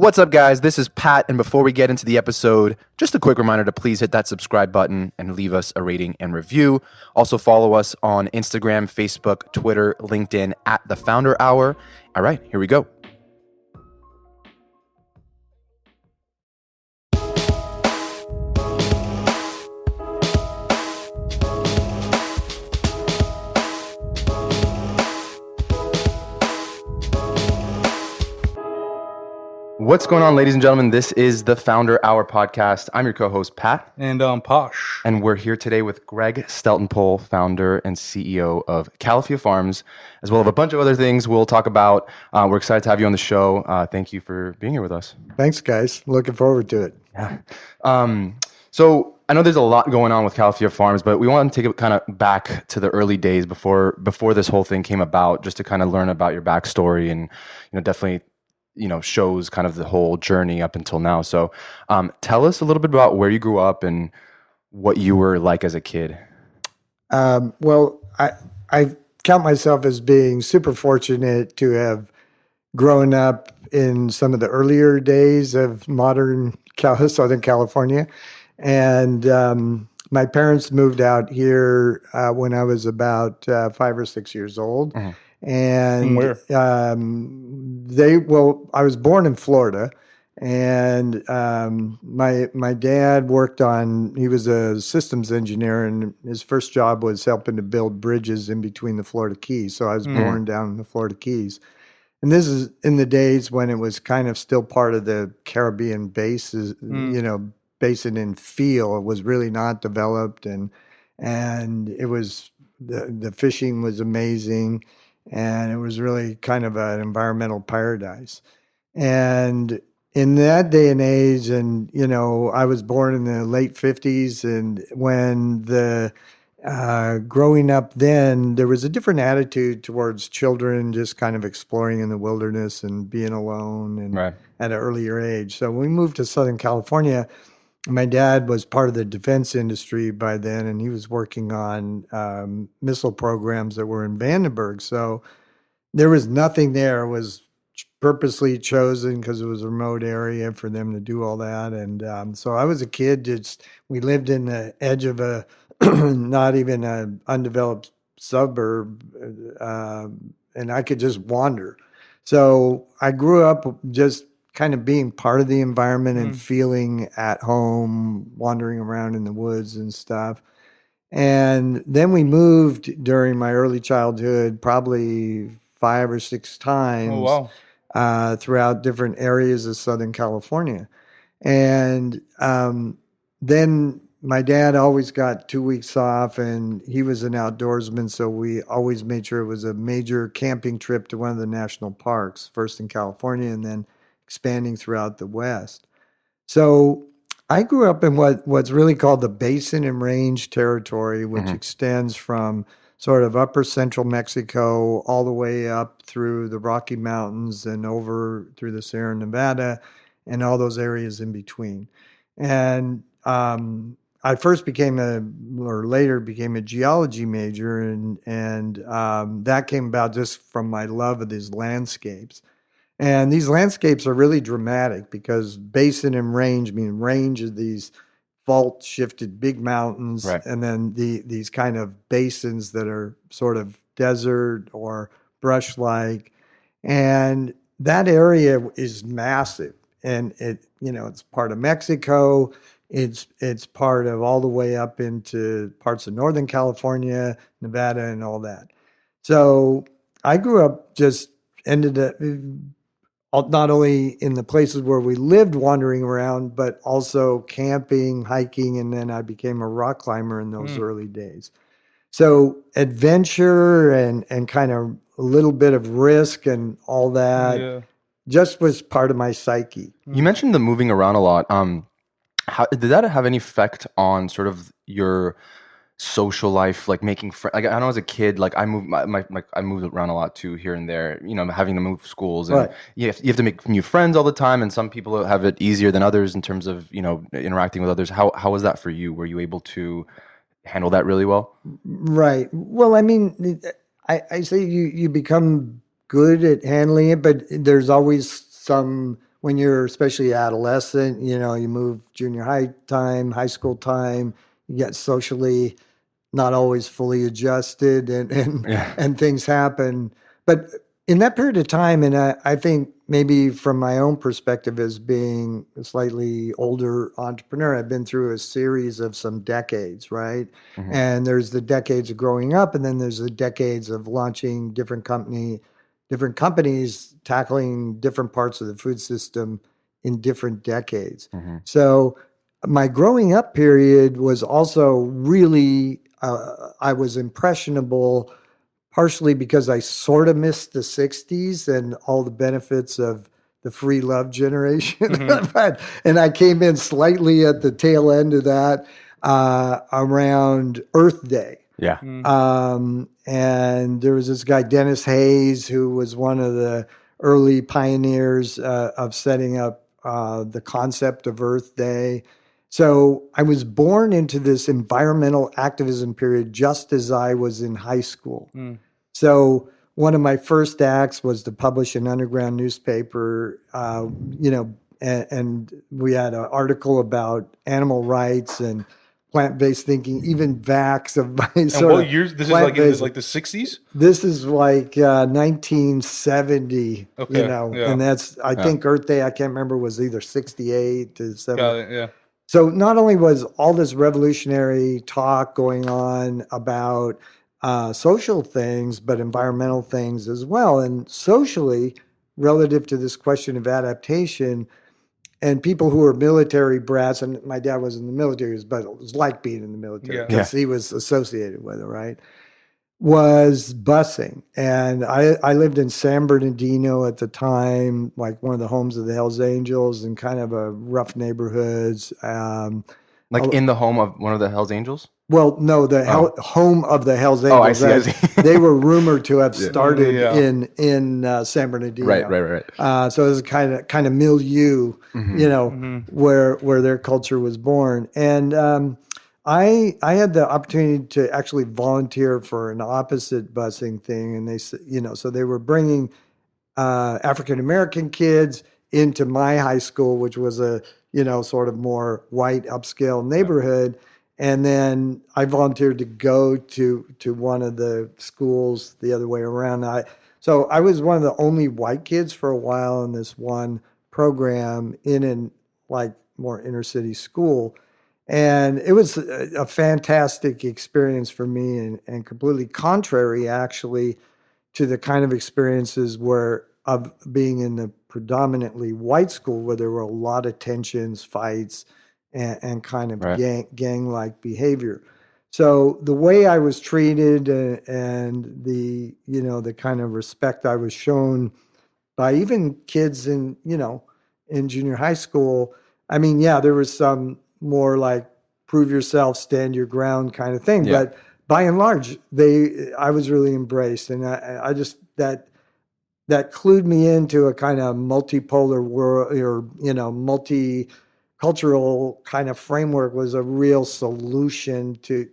What's up, guys? This is Pat, and before we get into the episode, just a quick reminder to please hit that subscribe button and leave us a rating and review. Also, follow us on Instagram, Facebook, Twitter, LinkedIn at The Founder Hour. All right, here we go. What's going on, ladies and gentlemen? This is the Founder Hour podcast. I'm your co-host, Pat. And Posh. And we're here today with Greg Steltenpohl, founder and CEO of Califia Farms, as well as a bunch of other things we'll talk about. We're excited to have you on the show. Thank you for being here with us. Thanks, guys. Looking forward to it. Yeah. So I know there's a lot going on with Califia Farms, but we want to take it kind of back to the early days before this whole thing came about, just to kind of learn about your backstory and, definitely shows kind of the whole journey up until now. So tell us a little bit about where you grew up and what you were like as a kid. Well, I count myself as being super fortunate to have grown up in some of the earlier days of modern Southern California. And my parents moved out here when I was about 5 or 6 years old. Mm-hmm. And where? I was born in Florida, and my dad he was a systems engineer, and his first job was helping to build bridges in between the Florida Keys. So I was born down in the Florida Keys. And this is in the days when it was kind of still part of the Caribbean basin and feel. It was really not developed, and it was the fishing was amazing. And it was really kind of an environmental paradise. And in that day and age, and, I was born in the late 50s, and when growing up then, there was a different attitude towards children just kind of exploring in the wilderness and being alone and at an earlier age. So when we moved to Southern California, my dad was part of the defense industry by then, and he was working on missile programs that were in Vandenberg. So there was nothing there. It was purposely chosen because it was a remote area for them to do all that. And so I was a kid. We lived in the edge of a not even an undeveloped suburb, and I could just wander. So I grew up just kind of being part of the environment and feeling at home, wandering around in the woods and stuff. And then we moved during my early childhood, probably 5 or 6 times throughout different areas of Southern California. And then my dad always got 2 weeks off, and he was an outdoorsman, so we always made sure it was a major camping trip to one of the national parks, first in California and then expanding throughout the West. So I grew up in what's really called the Basin and Range territory, which extends from sort of upper central Mexico all the way up through the Rocky Mountains and over through the Sierra Nevada and all those areas in between. And I later became a geology major, and that came about just from my love of these landscapes. And these landscapes are really dramatic because basin and range mean range of these fault shifted big mountains, and then these kind of basins that are sort of desert or brush like. And that area is massive. And it's part of Mexico. It's part of all the way up into parts of Northern California, Nevada, and all that. So I grew up ended up not only in the places where we lived wandering around, but also camping, hiking, and then I became a rock climber in those early days. So adventure and kind of a little bit of risk and all that just was part of my psyche. You mentioned the moving around a lot. How did that have any effect on sort of your social life, like making friends? Like I know as a kid, like I moved I moved around a lot too, here and there. Having to move schools, and you have to make new friends all the time. And some people have it easier than others in terms of interacting with others. How was that for you? Were you able to handle that really well? Right. Well, I mean, I say you become good at handling it, but there's always some when you're especially adolescent, you move junior high time, high school time, you get socially not always fully adjusted and Yeah. and things happen. But in that period of time, and I think maybe from my own perspective as being a slightly older entrepreneur, I've been through a series of some decades, right? Hmm. And there's the decades of growing up, and then there's the decades of launching different companies tackling different parts of the food system in different decades. Hmm. So my growing up period was also really I was impressionable, partially because I sort of missed the 60s and all the benefits of the free love generation. Mm-hmm. And I came in slightly at the tail end of that around Earth Day. Yeah. And there was this guy, Dennis Hayes, who was one of the early pioneers of setting up the concept of Earth Day. So I was born into this environmental activism period just as I was in high school. So one of my first acts was to publish an underground newspaper, and we had an article about animal rights and plant-based thinking, even Vax of my And sort what of years? This is like in plant-based. like the 60s? This is like 1970, Okay. Yeah. and that's, I Yeah. think Earth Day, I can't remember, was either 68 to 70. Got it. Yeah. So not only was all this revolutionary talk going on about social things, but environmental things as well. And socially, relative to this question of adaptation, and people who were military brats, and my dad was in the military, but it was like being in the military Yeah. because he was associated with it, right? Was busing. And I lived in San Bernardino at the time, like one of the homes of the Hells Angels and kind of a rough neighborhoods. Like in the home of one of the Hells Angels? Well, no, the Oh. home of the Hells Oh, I Angels. see, I see. They were rumored to have Yeah. started Yeah. in San Bernardino. Right. So it was kind of milieu, Mm-hmm. where their culture was born. And I had the opportunity to actually volunteer for an opposite busing thing, and so they were bringing African American kids into my high school, which was a sort of more white upscale neighborhood. And then I volunteered to go to one of the schools the other way around. So I was one of the only white kids for a while in this one program in an like more inner city school. And it was a fantastic experience for me and completely contrary actually to the kind of experiences where of being in the predominantly white school where there were a lot of tensions, fights, and kind of Right. gang-like behavior. So the way I was treated and the kind of respect I was shown by even kids in junior high school. I mean, yeah, there was some more like prove yourself, stand your ground kind of thing, Yeah. but by and large, I was really embraced, and I just that clued me into a kind of multipolar world or multicultural kind of framework was a real solution to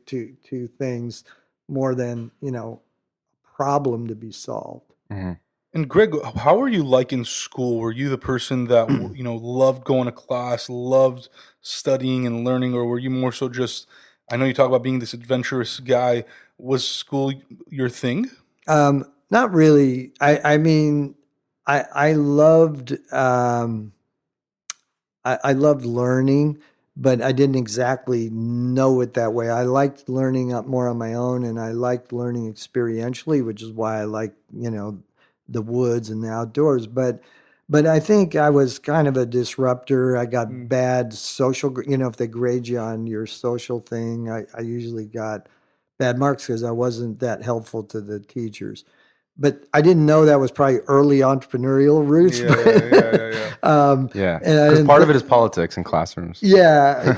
things more than problem to be solved. Hmm. And Greg, how were you like in school? Were you the person that loved going to class, loved studying and learning, or were you more so just? I know you talk about being this adventurous guy. Was school your thing? Not really. I mean, I loved I loved learning, but I didn't exactly know it that way. I liked learning up more on my own, and I liked learning experientially, which is why I like the woods and the outdoors. But I think I was kind of a disruptor. I got bad social, if they grade you on your social thing, I usually got bad marks because I wasn't that helpful to the teachers. But I didn't know that was probably early entrepreneurial roots. Yeah. Yeah. And I Because didn't part of it is politics in classrooms. yeah,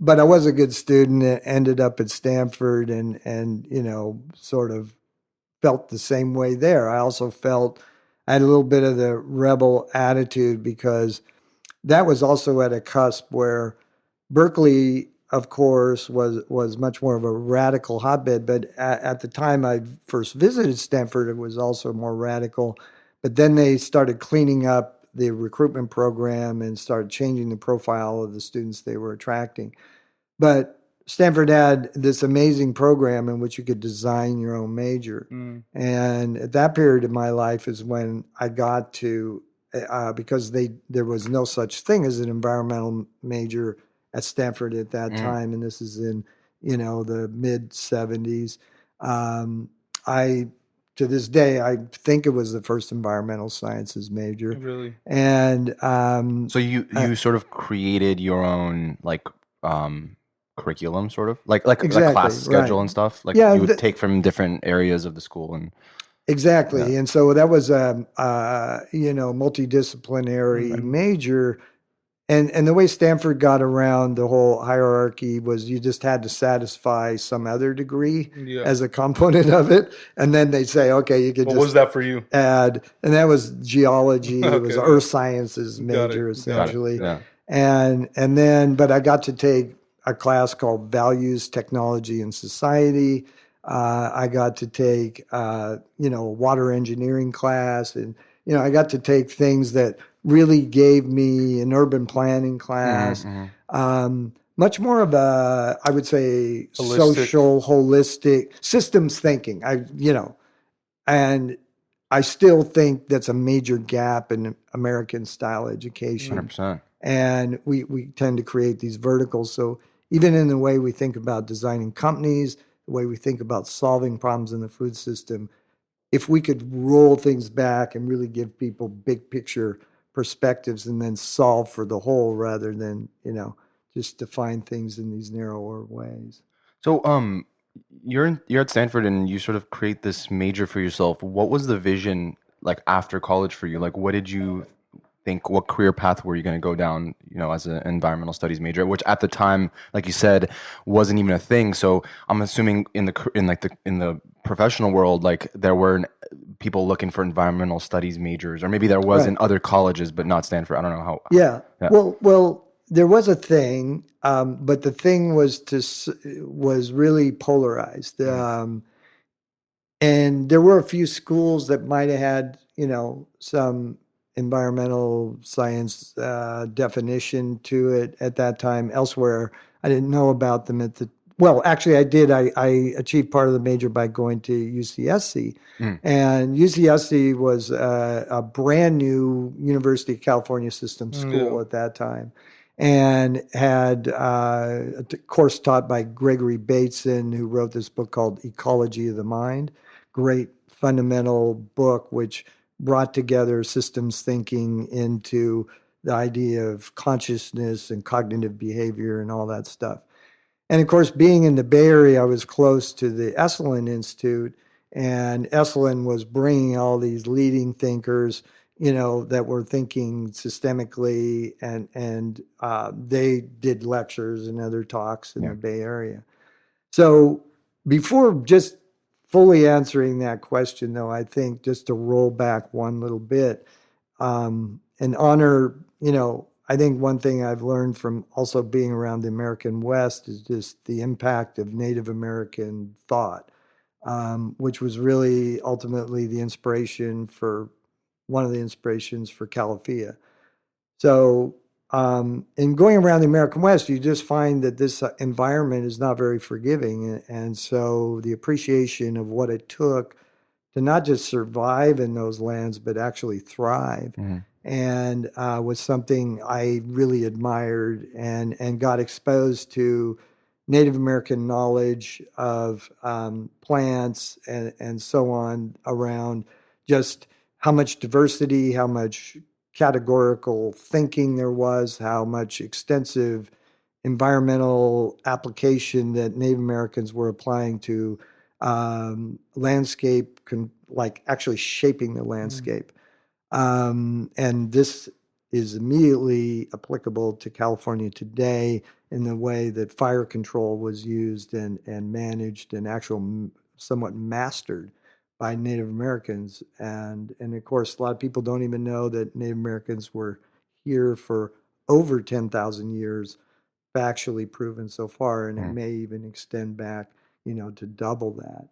but I was a good student. Ended up at Stanford, and sort of felt the same way there. I also felt I had a little bit of the rebel attitude because that was also at a cusp where Berkeley, of course, was much more of a radical hotbed. But at the time I first visited Stanford, it was also more radical. But then they started cleaning up the recruitment program and started changing the profile of the students they were attracting. But Stanford had this amazing program in which you could design your own major. Mm. And at that period of my life is when I got to, because there was no such thing as an environmental major at Stanford at that Mm. time, and this is in, the mid 70s. I to this day, I think it was the first environmental sciences major. Really? And So you sort of created your own like curriculum, sort of like class exactly, right. schedule and stuff. Like Yeah, you would take from different areas of the school and yeah. exactly. And so that was a, Mm. multidisciplinary major. And the way Stanford got around the whole hierarchy was you just had to satisfy some other degree Yeah. as a component of it. And then they say, okay, you could What was just that for you? add, and that was geology. It was Okay. an Yeah. earth sciences Got it. major Got it. essentially. Yeah. And then, but I got to take a class called Values, Technology, and Society. I got to take, a water engineering class, and I got to take things that really gave me an urban planning class. Mm-hmm, Much more of a, I would say, Holistic. social, holistic systems thinking. And I still think that's a major gap in American style education. 100%. And we tend to create these verticals. So even in the way we think about designing companies, the way we think about solving problems in the food system, if we could roll things back and really give people big picture perspectives and then solve for the whole rather than, just define things in these narrower ways. So you're at Stanford and you sort of create this major for yourself. What was the vision like after college for you? Like what did you think, what career path were you going to go down, as an environmental studies major, which at the time, like you said, wasn't even a thing. So I'm assuming in the professional world, like there were people looking for environmental studies majors, or maybe there was Right. in other colleges, but not Stanford. I don't know how. Yeah. Yeah. Well, there was a thing, but the thing was really polarized. And there were a few schools that might have had, some environmental science definition to it at that time. Elsewhere, I didn't know about them at the. Well, actually, I did. I achieved part of the major by going to UCSC, Mm. and UCSC was a brand new University of California system school Yeah. at that time, and had course taught by Gregory Bateson, who wrote this book called Ecology of the Mind. Great fundamental book which brought together systems thinking into the idea of consciousness and cognitive behavior and all that stuff. And of course, being in the Bay Area, I was close to the Esalen Institute, and Esalen was bringing all these leading thinkers, that were thinking systemically, and they did lectures and other talks in Yeah. the Bay Area. So before just fully answering that question, though, I think just to roll back one little bit and honor, I think one thing I've learned from also being around the American West is just the impact of Native American thought, which was really ultimately the inspiration for one of the inspirations for Califia. So, in going around the American West, you just find that this environment is not very forgiving. And so the appreciation of what it took to not just survive in those lands, but actually thrive. Mhm. And was something I really admired and got exposed to Native American knowledge of plants and so on around just how much diversity, how much categorical thinking there was, how much extensive environmental application that Native Americans were applying to landscape, like actually shaping the landscape. And this is immediately applicable to California today in the way that fire control was used and managed and somewhat mastered by Native Americans. And of course, a lot of people don't even know that Native Americans were here for over 10,000 years, factually proven so far, and it Mm. may even extend back, to double that.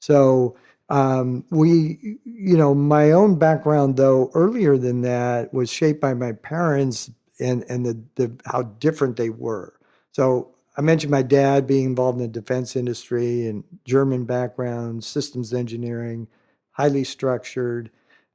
So my own background though earlier than that was shaped by my parents and the how different they were. So I mentioned my dad being involved in the defense industry and German background, systems engineering, highly structured.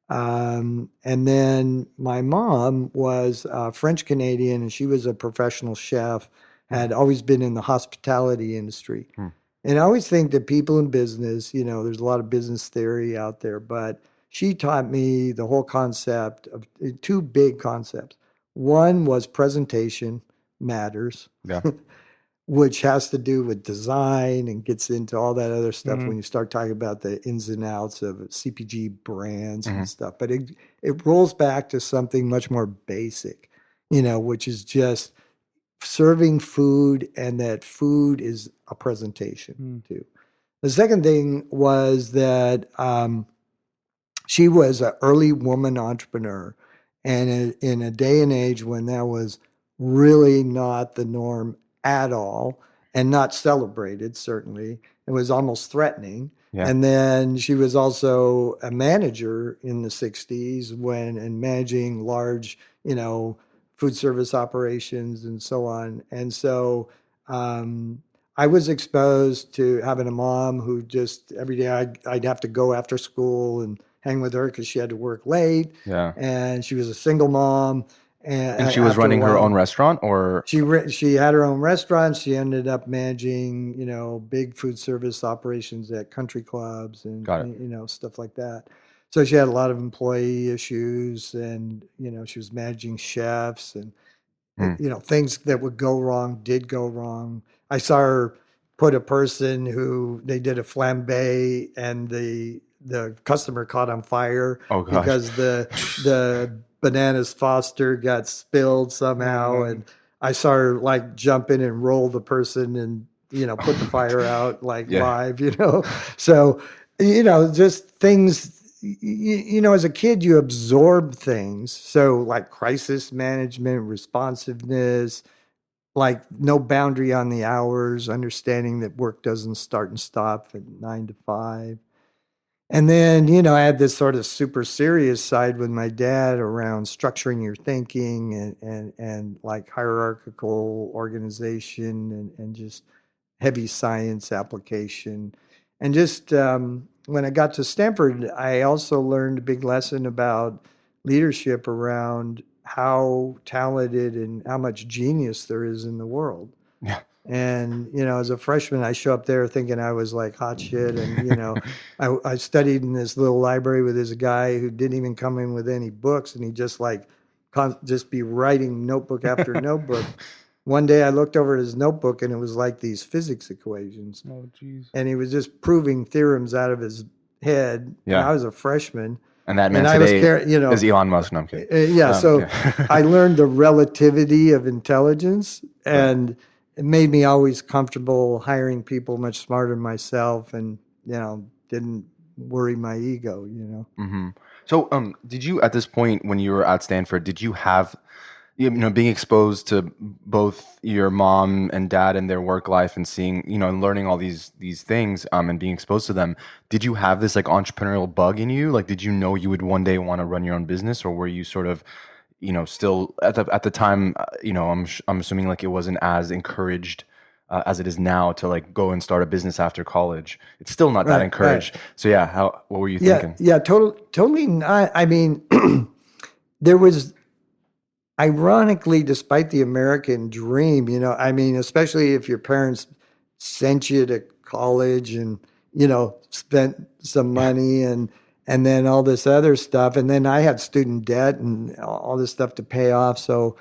And then my mom was French Canadian, and she was a professional chef, had always been in the hospitality industry. Hmm. And I always think that people in business, there's a lot of business theory out there, but she taught me the whole concept of two big concepts. One was presentation matters, Yeah. which has to do with design and gets into all that other stuff Mm-hmm. when you start talking about the ins and outs of CPG brands Hmm. and stuff. But it rolls back to something much more basic, which is just serving food, and that food is a presentation too. The second thing was that she was an early woman entrepreneur, and in a day and age when that was really not the norm at all, and not celebrated, certainly, it was almost threatening. Yeah. And then she was also a manager in the 60s and managing large, food service operations and so on. And so I was exposed to having a mom who just every day I'd have to go after school and hang with her because she had to work late, Yeah. and she was a single mom. And And she was after a running her own while, restaurant, or she had her own restaurant. She ended up managing, big food service operations at country clubs and, got it. stuff like that. So she had a lot of employee issues, and she was managing chefs, and Hmm. things that would go wrong did go wrong. I saw her put a person who they did a flambe, and the customer caught on fire Oh gosh. because the bananas Foster got spilled Oh somehow, man. and I saw her like jump in and roll the person and put the fire out like Yeah. live. So just things. As a kid, you absorb things. So, like crisis management, responsiveness, like no boundary on the hours, understanding that work doesn't start and stop at 9 to 5. And then, I had this sort of super serious side with my dad around structuring your thinking and like hierarchical organization and just heavy science application. And just when I got to Stanford, I also learned a big lesson about leadership around how talented and how much genius there is in the world. Yeah. And, as a freshman, I show up there thinking I was like hot shit. And, I studied in this little library with this guy who didn't even come in with any books. And he just just be writing notebook after notebook. One day I looked over at his notebook, and it was like these physics equations. Oh jeez. And he was just proving theorems out of his head. And Yeah. I was a freshman. And that man And I was today carrying, is Elon Musk. No, I'm kidding. yeah, so Yeah. I learned the relativity of intelligence, Right. and it made me always comfortable hiring people much smarter than myself, and didn't worry my ego. Hmm. So, did you at this point when you were at Stanford, did you have, being exposed to both your mom and dad and their work life and seeing, and learning all these things, and being exposed to them, did you have this like entrepreneurial bug in you? Like, did you know you would one day want to run your own business, or were you sort of, still at the time, I'm assuming like it wasn't as encouraged. As it is now to like go and start a business after college, it's still not that Right, right. encouraged. So yeah, what were you Yeah, thinking? yeah, totally not. I mean, there was, ironically, despite the American dream, I mean, especially if your parents sent you to college and, spent some money and then all this other stuff. And then I had student debt and all this stuff to pay off. So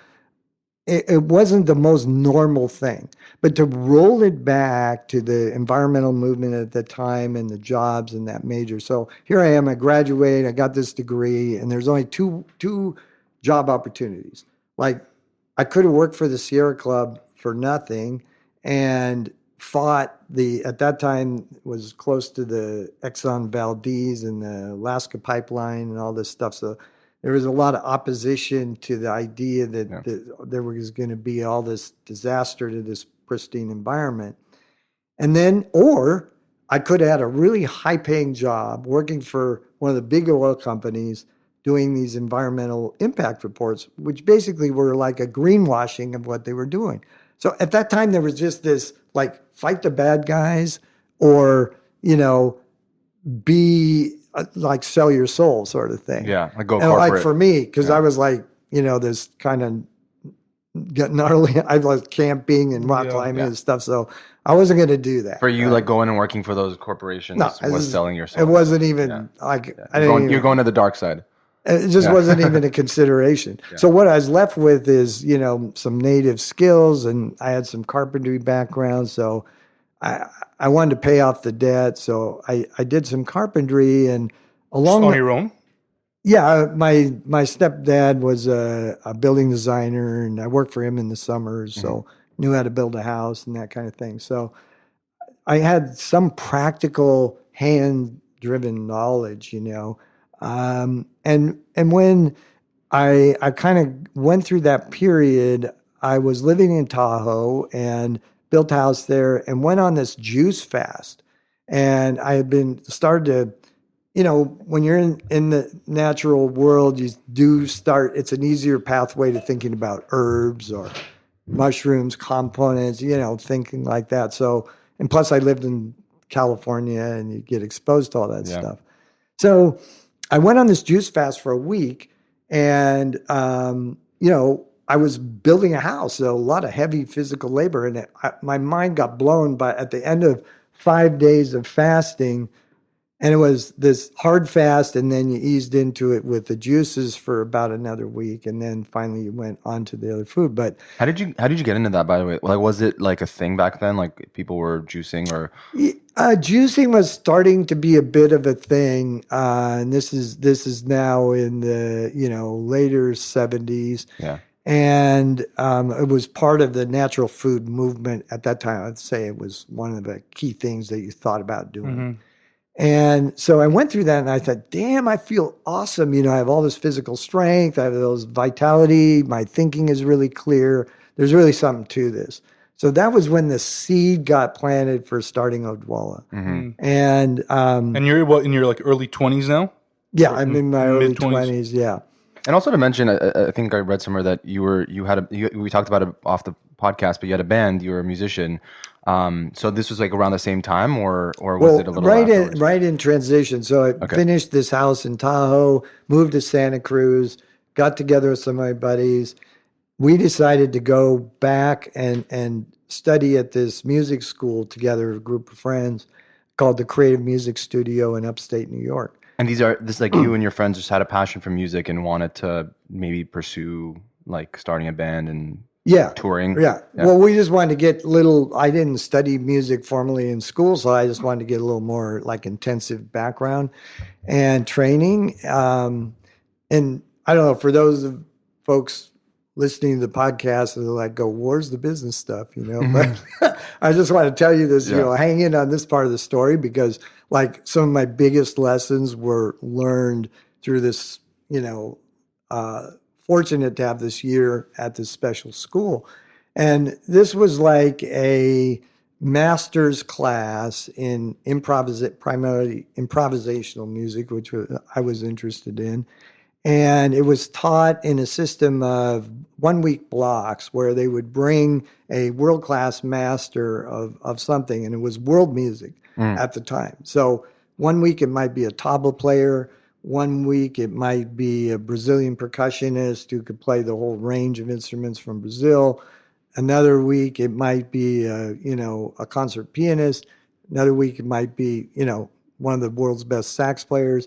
it wasn't the most normal thing. But to roll it back to the environmental movement at the time and the jobs and that major. So here I am, I graduate, I got this degree, and there's only two job opportunities. Like I could have worked for the Sierra Club for nothing and fought at that time was close to the Exxon Valdez and the Alaska pipeline and all this stuff. So there was a lot of opposition to the idea Yeah. that there was going to be all this disaster to this pristine environment. And then, or I could have had a really high paying job working for one of the big oil companies doing these environmental impact reports, which basically were like a greenwashing of what they were doing. So at that time, there was just this like fight the bad guys or, be like sell your soul sort of thing. Yeah, like go And like corporate. for me, because Yeah. I was like, this kind of get gnarly. I was camping and rock climbing Yeah. and stuff. So I wasn't going to do that. For you, right? like going and working for those corporations No, was selling your it soul. wasn't Yeah. even like, I You're didn't going, you're even, going to the dark side. it just Yeah. wasn't even a consideration. So what I was left with is, some native skills, and I had some carpentry background. So I wanted to pay off the debt. So I did some carpentry, and Just along on the, your own? yeah, my stepdad was a building designer, and I worked for him in the summers, so knew how to build a house and that kind of thing. So I had some practical hand-driven knowledge, and when I kind of went through that period, I was living in Tahoe and built a house there, and went on this juice fast, and I had been started to when you're in the natural world, you do start, it's an easier pathway to thinking about herbs or mushrooms, components, thinking like that. So, and plus I lived in California and you get exposed to all that Yeah. stuff. So I went on this juice fast for a week and, I was building a house, so a lot of heavy physical labor, and my mind got blown. But at the end of 5 days of fasting, and it was this hard fast, and then you eased into it with the juices for about another week, and then finally you went on to the other food. But How did you get into that, by the way? Like, was it like a thing back then? Like people were juicing or juicing was starting to be a bit of a thing, and this is now in the later 70s, yeah. and it was part of the natural food movement at that time. I'd say it was one of the key things that you thought about doing. And so I went through that and I thought, damn, I feel awesome. I have all this physical strength. I have this vitality. My thinking is really clear. There's really something to this. So that was when the seed got planted for starting Odwalla. And And you're what, in your like early 20s now? yeah, I'm in my early Mid-twenties. 20s. Yeah. And also to mention, I think I read somewhere that we talked about it off the podcast, but you had a band, you were a musician. So this was like around the same time, or was it a little afterwards? right in transition. So I finished this house in Tahoe, moved to Santa Cruz, got together with some of my buddies. We decided to go back and study at this music school together, a group of friends called the Creative Music Studio in upstate New York. And this like you and your friends just had a passion for music and wanted to maybe pursue like starting a band and touring. Yeah. Well, we just wanted to get I didn't study music formally in school, so I just wanted to get a little more like intensive background and training. And I don't know, for those of folks listening to the podcast, they're like, where's the business stuff, But I just want to tell you this, hang in on this part of the story, because like some of my biggest lessons were learned through this, fortunate to have this year at this special school. And this was like a master's class in primarily improvisational music, which I was interested in. And it was taught in a system of 1 week blocks where they would bring a world-class master of something, and it was world music at the time. So 1 week it might be a tabla player, 1 week it might be a Brazilian percussionist who could play the whole range of instruments from Brazil. Another week it might be a concert pianist. Another week it might be one of the world's best sax players.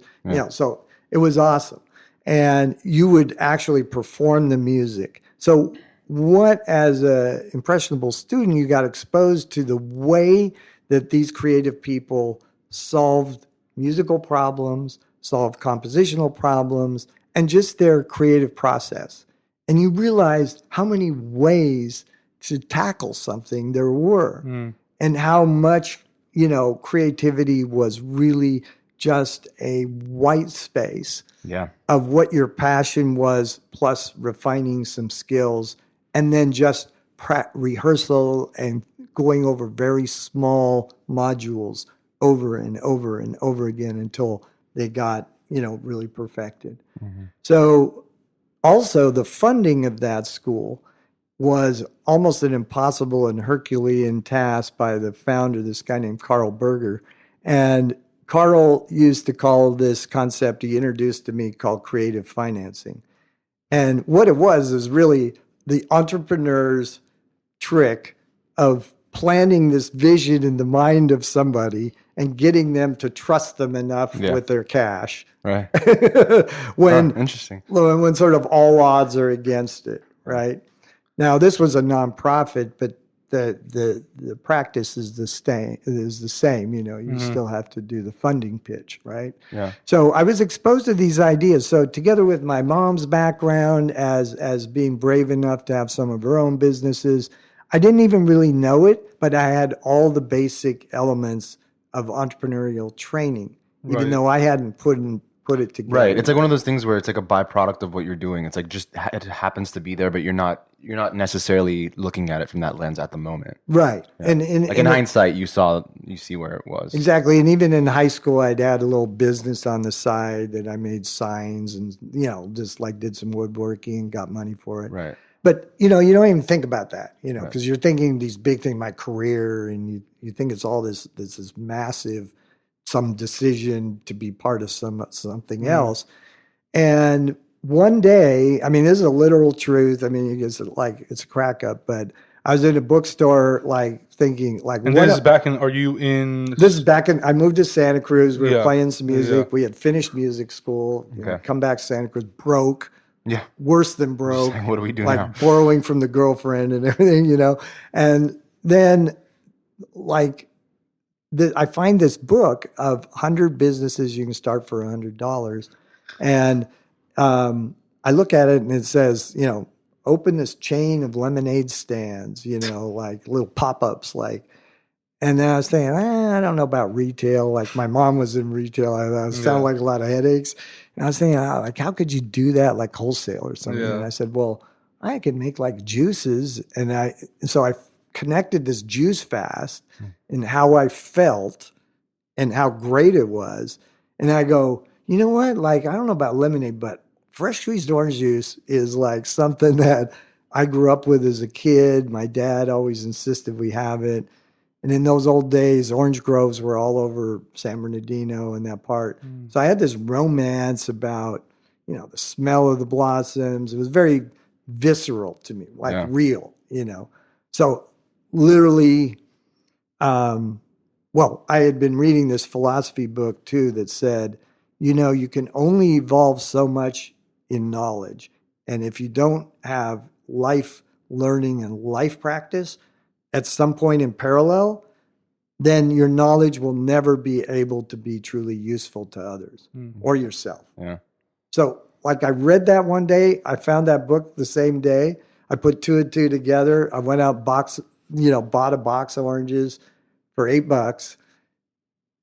So it was awesome. And you would actually perform the music. So what, as an impressionable student, you got exposed to the way that these creative people solved musical problems, solved compositional problems, and just their creative process. And you realized how many ways to tackle something there were, and how much, creativity was really just a white space of what your passion was, plus refining some skills, and then just rehearsal and going over very small modules over and over and over again until they got, really perfected. Mm-hmm. So also the funding of that school was almost an impossible and Herculean task by the founder, this guy named Carl Berger. And Carl used to call this concept he introduced to me called creative financing. And what it was is really the entrepreneur's trick of planting this vision in the mind of somebody and getting them to trust them enough with their cash. Right. when Interesting. when sort of all odds are against it, right? Now this was a nonprofit, but the practice is the same. You still have to do the funding pitch, right? Yeah. So I was exposed to these ideas. So together with my mom's background as being brave enough to have some of her own businesses, I didn't even really know it, but I had all the basic elements of entrepreneurial training, even though I hadn't put it together. Right. It's like one of those things where it's like a byproduct of what you're doing. It's like just it happens to be there, but you're not necessarily looking at it from that lens at the moment. Right. Yeah. And in hindsight, you see where it was. Exactly. And even in high school, I'd had a little business on the side that I made signs and, just like did some woodworking and got money for it. Right. But, you don't even think about that, because you're thinking these big things, my career, and you think it's all this massive, some decision to be part of something else. And one day, I mean, this is a literal truth. I mean, it's a crack up, but I was in a bookstore, thinking, And this is back in, are you in? This is back in, I moved to Santa Cruz. We were playing some music. Yeah. We had finished music school. Come back to Santa Cruz, broke. Yeah. Worse than broke. What do we do like now? Borrowing from the girlfriend and everything, And then, I find this book of 100 businesses you can start for $100. And I look at it and it says, open this chain of lemonade stands, like little pop-ups, and then I was thinking, I don't know about retail. Like my mom was in retail. I sounded like a lot of headaches. And I was thinking, how could you do that like wholesale or something? Yeah. And I said, well, I could make like juices. And so I connected this juice fast and how I felt and how great it was. And I go, you know what? Like, I don't know about lemonade, but fresh squeezed orange juice is like something that I grew up with as a kid. My dad always insisted we have it. And in those old days, orange groves were all over San Bernardino and that part. So I had this romance about, the smell of the blossoms. It was very visceral to me, real, So literally, I had been reading this philosophy book too that said, you can only evolve so much in knowledge. And if you don't have life learning and life practice, at some point in parallel, then your knowledge will never be able to be truly useful to others or yourself. Yeah. So I read that one day, I found that book the same day. I put two and two together. I went out bought a box of oranges for $8.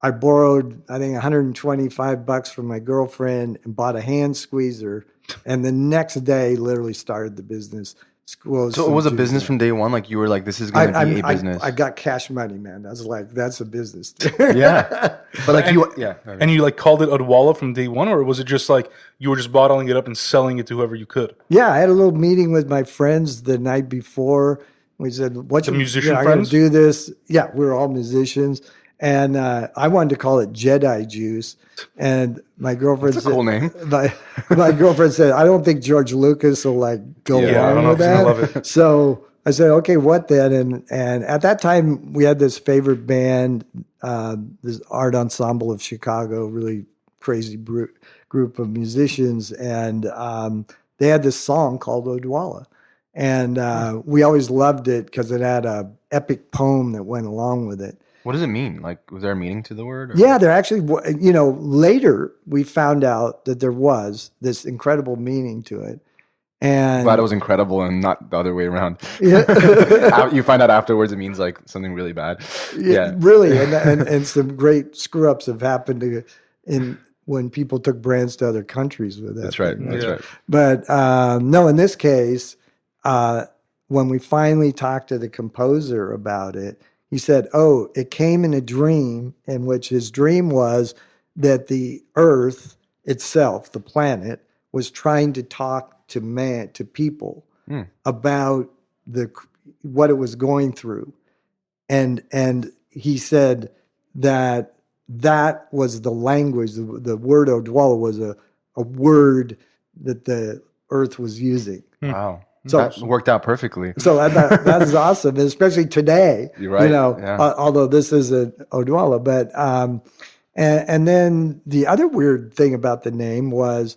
I borrowed, I think, $125 from my girlfriend and bought a hand squeezer. And the next day, literally started the business. So it was a business from day one? Like you were like, this is going to be a business? I got cash money, man. I was like, that's a business. Yeah. But like And you called it Odwalla from day one, or was it just like you were just bottling it up and selling it to whoever you could? Yeah, I had a little meeting with my friends the night before. We said, "What's the musician I'm friends? going to do this." Yeah, we were all musicians, and I wanted to call it Jedi Juice. And my girlfriend That's a said, cool name. My girlfriend said, "I don't think George Lucas will go I don't along know with if he's gonna that." love it. So I said, "Okay, what then?" And at that time, we had this favorite band, this art ensemble of Chicago, really crazy group of musicians, and they had this song called Odwalla. And we always loved it because it had a epic poem that went along with it. What does it mean? Like, was there a meaning to the word? Or? Yeah, there actually, later we found out that there was this incredible meaning to it. And Glad it was incredible and not the other way around. Yeah. You find out afterwards it means like something really bad. Yeah. Really. And some great screw ups have happened when people took brands to other countries with that. That's right. thing, That's right. But no, in this case, when we finally talked to the composer about it, He said, "Oh, it came in a dream, in which his dream was that the Earth itself, the planet, was trying to talk to people about what it was going through." And he said that was the language. The word Odwalla was a word that the Earth was using. Wow. So That worked out perfectly. so that is awesome, especially today. You're right. Yeah. Although this is a Odwalla, but and then the other weird thing about the name was,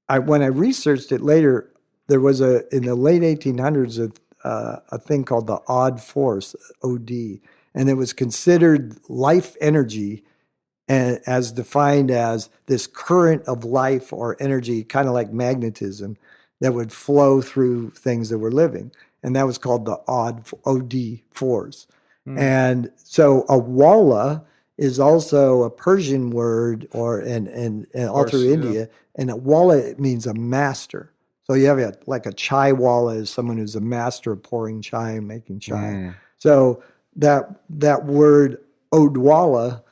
when I researched it later, there was in the late 1800s a thing called the odd force, OD, and it was considered life energy, and as defined as this current of life or energy, kind of like magnetism, that would flow through things that were living. And that was called the OD force. And so a walla is also a Persian word, and all through India. And a walla means a master. So you have like a chai walla is someone who's a master of pouring chai and making chai. So that word Odwalla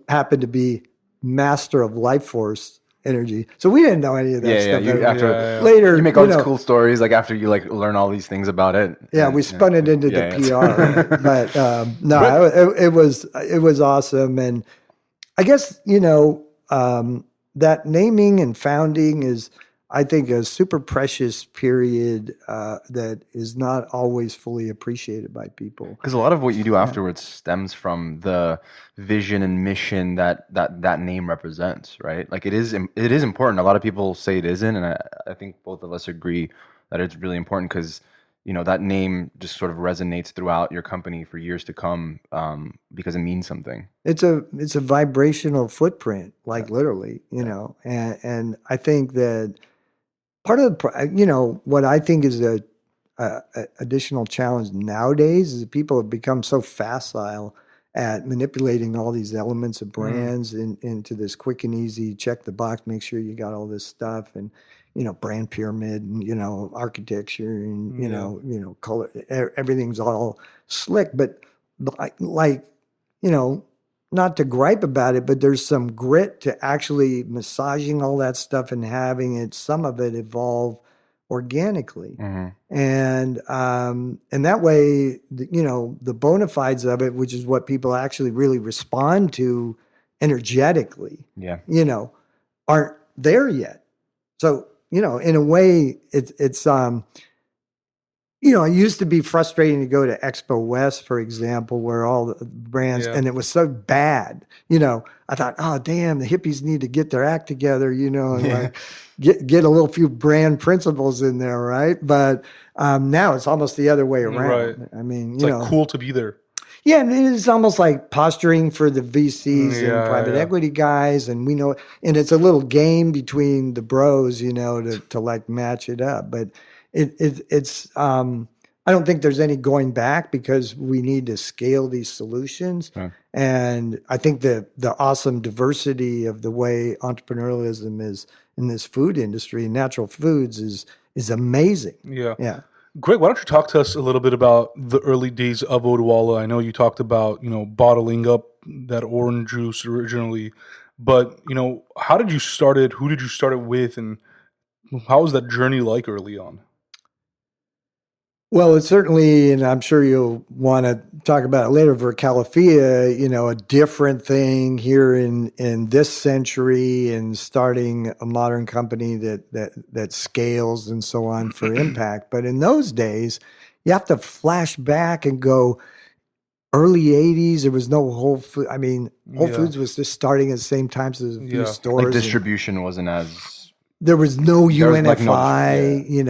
happened to be master of life force energy. So we didn't know any of that stuff. Later, you make all these cool stories, like after you like learn all these things about it. Yeah, we spun it into the PR. But no, it was awesome. And I guess, that naming and founding is, I think, a super precious period that is not always fully appreciated by people. Because a lot of what you do afterwards stems from the vision and mission that name represents, right? Like it is important. A lot of people say it isn't, and I think both of us agree that it's really important because that name just sort of resonates throughout your company for years to come because it means something. It's a vibrational footprint, like literally, and I think that part of the, what I think is a additional challenge nowadays is that people have become so facile at manipulating all these elements of brands into this quick and easy, check the box, make sure you got all this stuff, and brand pyramid, and architecture, and color. Everything's all slick, but like not to gripe about it, but there's some grit to actually massaging all that stuff and having some of it evolve organically. And that way, the bona fides of it, which is what people actually really respond to energetically, aren't there yet. So, in a way, it's it used to be frustrating to go to Expo West, for example, where all the brands, and it was so bad. I thought, oh, damn, the hippies need to get their act together, and like get a little few brand principles in there, right? But now it's almost the other way around. Right. I mean, it's like cool to be there. Yeah, and it's almost like posturing for the VCs and private equity guys, and and it's a little game between the bros, to like match it up, but. It's I don't think there's any going back because we need to scale these solutions. And I think the awesome diversity of the way entrepreneurialism is in this food industry, natural foods, is amazing. Yeah. Greg, why don't you talk to us a little bit about the early days of Odwalla? I know you talked about, bottling up that orange juice originally, but, how did you start it? Who did you start it with? And how was that journey like early on? Well, it's certainly, and I'm sure you'll want to talk about it later, for Califia, a different thing here in this century, and starting a modern company that scales and so on for impact. But in those days, you have to flash back and go early 80s. There was no Whole Foods. I mean, Whole Foods was just starting at the same time as a few stores. Like distribution wasn't as... There was no UNFI,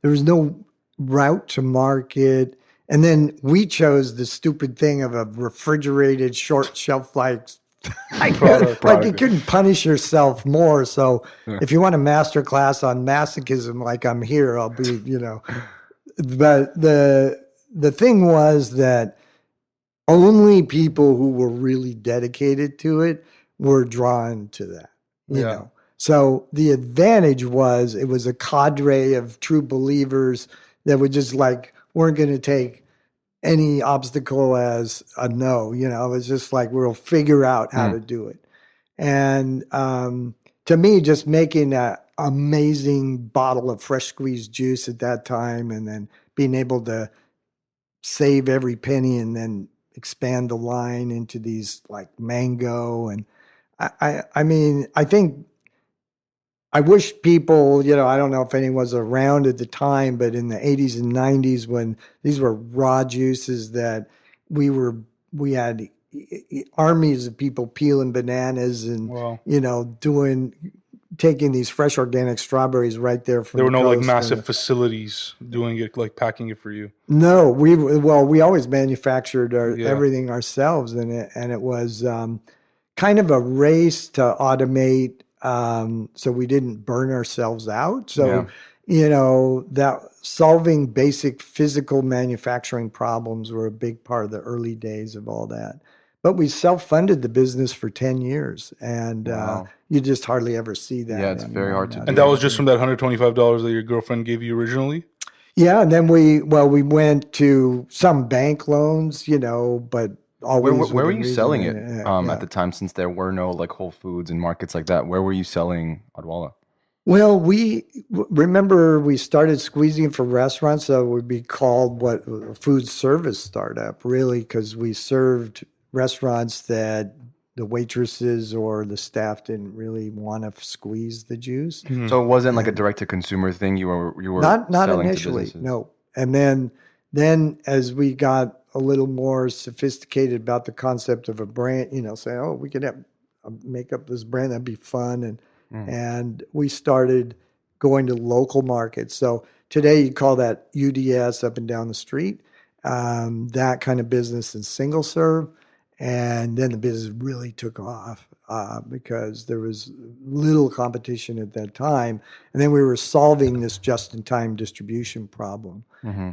there was no route to market. And then we chose the stupid thing of a refrigerated short shelf life product. Like you couldn't punish yourself more. So if you want a master class on masochism, like I'm here, I'll be, but the thing was that only people who were really dedicated to it were drawn to that, you know. So the advantage was it was a cadre of true believers that would just weren't going to take any obstacle as a no. You know, it's just like we'll figure out how to do it. And to me, just making an amazing bottle of fresh squeezed juice at that time, and then being able to save every penny and then expand the line into these like mango and I mean, I think I wish people, you know, I don't know if anyone was around at the time, but in the 80s and 90s when these were raw juices that we had armies of people peeling bananas and, Wow. you know, taking these fresh organic strawberries right there from There were the no like coast. massive facilities doing it, like packing it for you. No, we always manufactured Yeah. everything ourselves, and it was kind of a race to automate, so we didn't burn ourselves out. So, Yeah. you know, that solving basic physical manufacturing problems were a big part of the early days of all that. But we self-funded the business for 10 years, and Wow. you just hardly ever see that. Yeah, it's very hard to nowadays. And do. that was just from that $125 that your girlfriend gave you originally? Yeah, and then we went to some bank loans, you know, but always Where were within you reason. selling it Yeah. at the time, since there were no like Whole Foods and markets like that? Where were you selling Odwalla? Well, remember we started squeezing for restaurants, so it would be called what a food service startup, really, because we served restaurants that the waitresses or the staff didn't really want to squeeze the juice. So it wasn't like a And direct to consumer thing. You were not selling to initially, businesses. no. And then as we got a little more sophisticated about the concept of a brand, you know, saying, oh, we could make up this brand, that'd be fun. And we started going to local markets. So today you call that UDS, up and down the street, that kind of business in single serve. And then the business really took off because there was little competition at that time. And then we were solving this just-in-time distribution problem.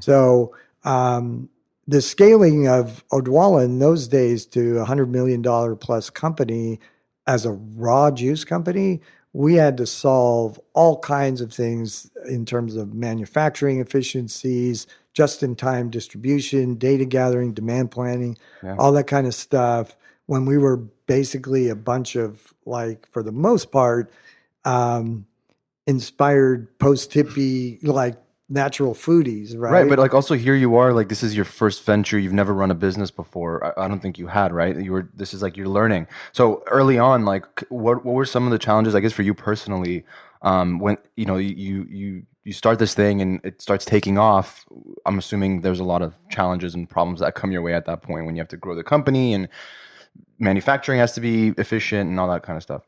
So the scaling of Odwalla in those days to a $100 million plus company as a raw juice company, we had to solve all kinds of things in terms of manufacturing efficiencies, just-in-time distribution, data gathering, demand planning, all that kind of stuff. When we were basically a bunch of, like, for the most part, inspired post-hippie, like natural foodies, Right, right? but like also here you are, like this is your first venture. You've never run a business before. I don't think you had, right? This is like you're learning. So early on, like what were some of the challenges, I guess, for you personally, when you know you start this thing and it starts taking off? I'm assuming there's a lot of challenges and problems that come your way at that point when you have to grow the company and manufacturing has to be efficient and all that kind of stuff.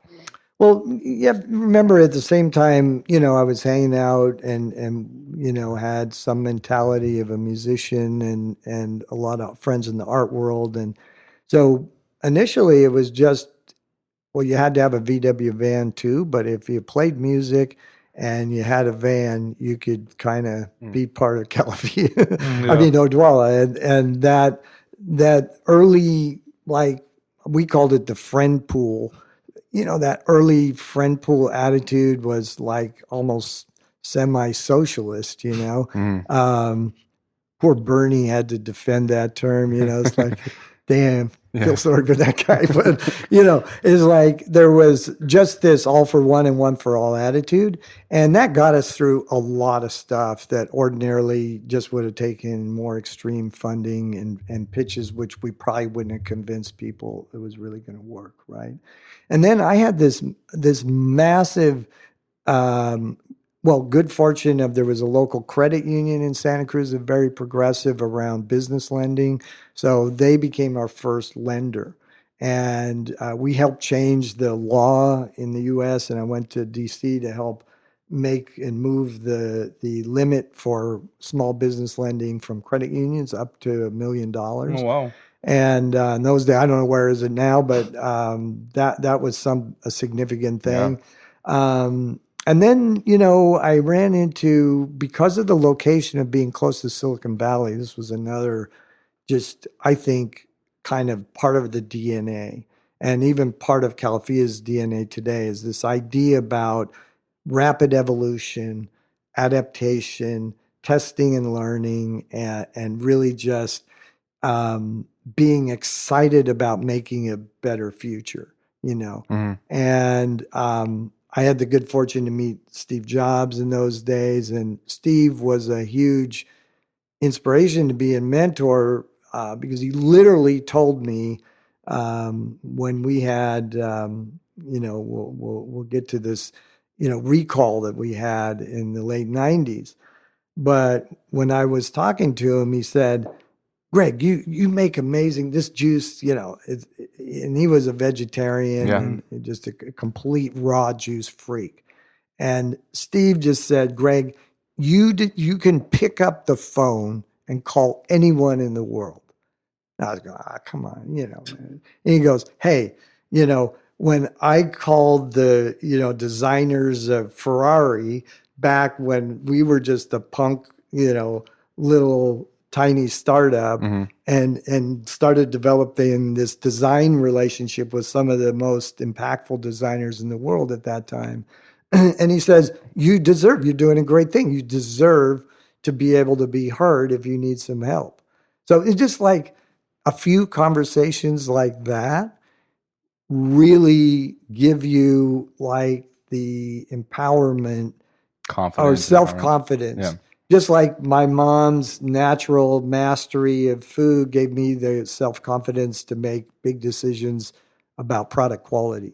Well, you have to remember at the same time, you know, I was hanging out and you know, had some mentality of a musician and a lot of friends in the art world. And so initially it was just, well, you had to have a VW van too, but if you played music and you had a van, you could kind of be part of Califia. I Yeah. mean, Odwalla. And that early, like, we called it the friend pool. You know, that early friend pool attitude was like almost semi-socialist, you know. Poor Bernie had to defend that term, you know. It's like, damn, feel sorry for that guy. But, you know, it's like there was just this all for one and one for all attitude. And that got us through a lot of stuff that ordinarily just would have taken more extreme funding and pitches, which we probably wouldn't have convinced people it was really going to work, right? And then I had this massive good fortune of there was a local credit union in Santa Cruz, that very progressive around business lending. So they became our first lender. And we helped change the law in the U.S. And I went to D.C. to help make and move the limit for small business lending from credit unions up to $1 million. Oh, wow. And in those days, I don't know where is it now, but that was a significant thing. And then, you know, I ran into, because of the location of being close to Silicon Valley, this was another just, I think, kind of part of the DNA, and even part of Califia's DNA today, is this idea about rapid evolution, adaptation, testing and learning, and really just being excited about making a better future, you know. Mhm. And I had the good fortune to meet Steve Jobs in those days, and Steve was a huge inspiration to be a mentor because he literally told me when we had, we'll get to this, recall that we had in the late 90s. But when I was talking to him, he said, Greg, you make amazing this juice, and he was a vegetarian Yeah. and just a complete raw juice freak. And Steve just said, Greg, you can pick up the phone and call anyone in the world. I was going, come on, man. And he goes, hey, when I called the, designers of Ferrari back when we were just a punk, little tiny startup Mhm. and started developing this design relationship with some of the most impactful designers in the world at that time. And he says, you're doing a great thing. You deserve to be able to be heard if you need some help. So it's just like a few conversations like that really give you like the empowerment or Confidence, empowerment. Yeah. self-confidence. Just like my mom's natural mastery of food gave me the self-confidence to make big decisions about product quality,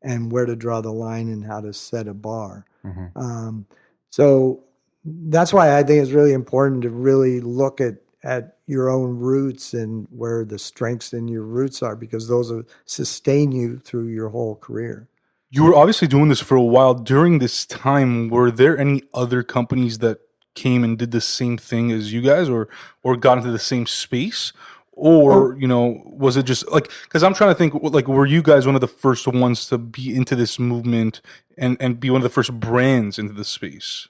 and where to draw the line and how to set a bar. Mhm. Um, so that's why I think it's really important to really look at your own roots and where the strengths in your roots are, because those will sustain you through your whole career. You were obviously doing this for a while. During this time, were there any other companies that came and did the same thing as you guys, or got into the same space? Or, Oh, was it just like, because I'm trying to think, like, were you guys one of the first ones to be into this movement and be one of the first brands into the space?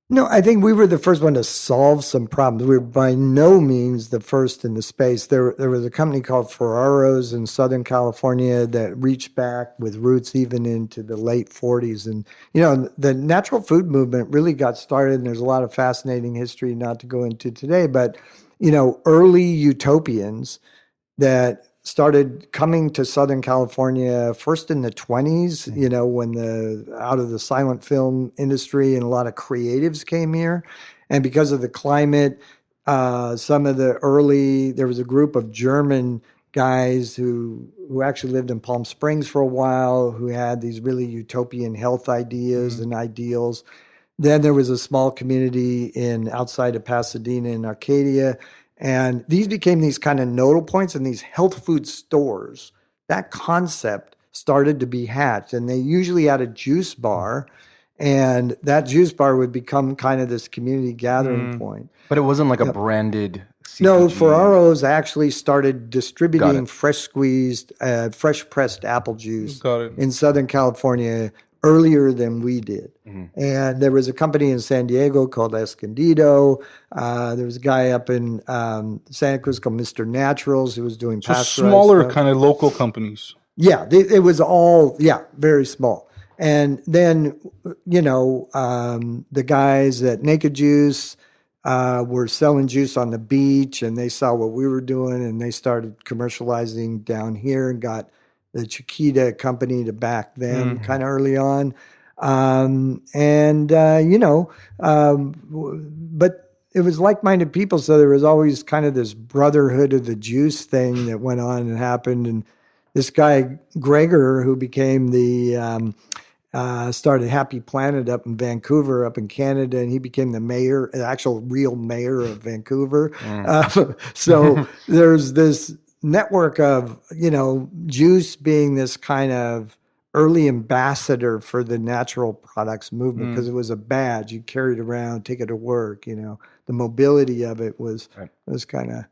no, I think we were the first one to solve some problems. We were by no means the first in the space. There was a company called Ferraro's in Southern California that reached back with roots even into the late 40s. And, the natural food movement really got started, and there's a lot of fascinating history not to go into today. But, early utopians that started coming to Southern California first in the 20s, when out of the silent film industry and a lot of creatives came here. And because of the climate, there was a group of German guys who actually lived in Palm Springs for a while, who had these really utopian health ideas and ideals. Then there was a small community in outside of Pasadena in Arcadia. And these became these kind of nodal points in these health food stores. That concept started to be hatched. And they usually had a juice bar. And that juice bar would become kind of this community gathering Mm, point. But it wasn't like a Yep. branded No, CPG. Ferraro's actually started Got distributing it. fresh squeezed, fresh pressed apple juice got it. in Southern California earlier than we did. Mhm. And there was a company in San Diego called Escondido. There was a guy up in Santa Cruz called Mr. Naturals who was doing So pasteurized smaller stuff. kind of local companies. Yeah, it was all, yeah, very small. And then, the guys at Naked Juice were selling juice on the beach, and they saw what we were doing, and they started commercializing down here and got the Chiquita company to back them kind of early on. But it was like-minded people, so there was always kind of this brotherhood of the juice thing that went on and happened. And this guy Gregor, who became started Happy Planet up in Vancouver, up in Canada, and he became the mayor, the actual real mayor of Vancouver. So there's this network of juice being this kind of early ambassador for the natural products movement, because it was a badge you carried around, take it to work. The mobility of it Right. was kind of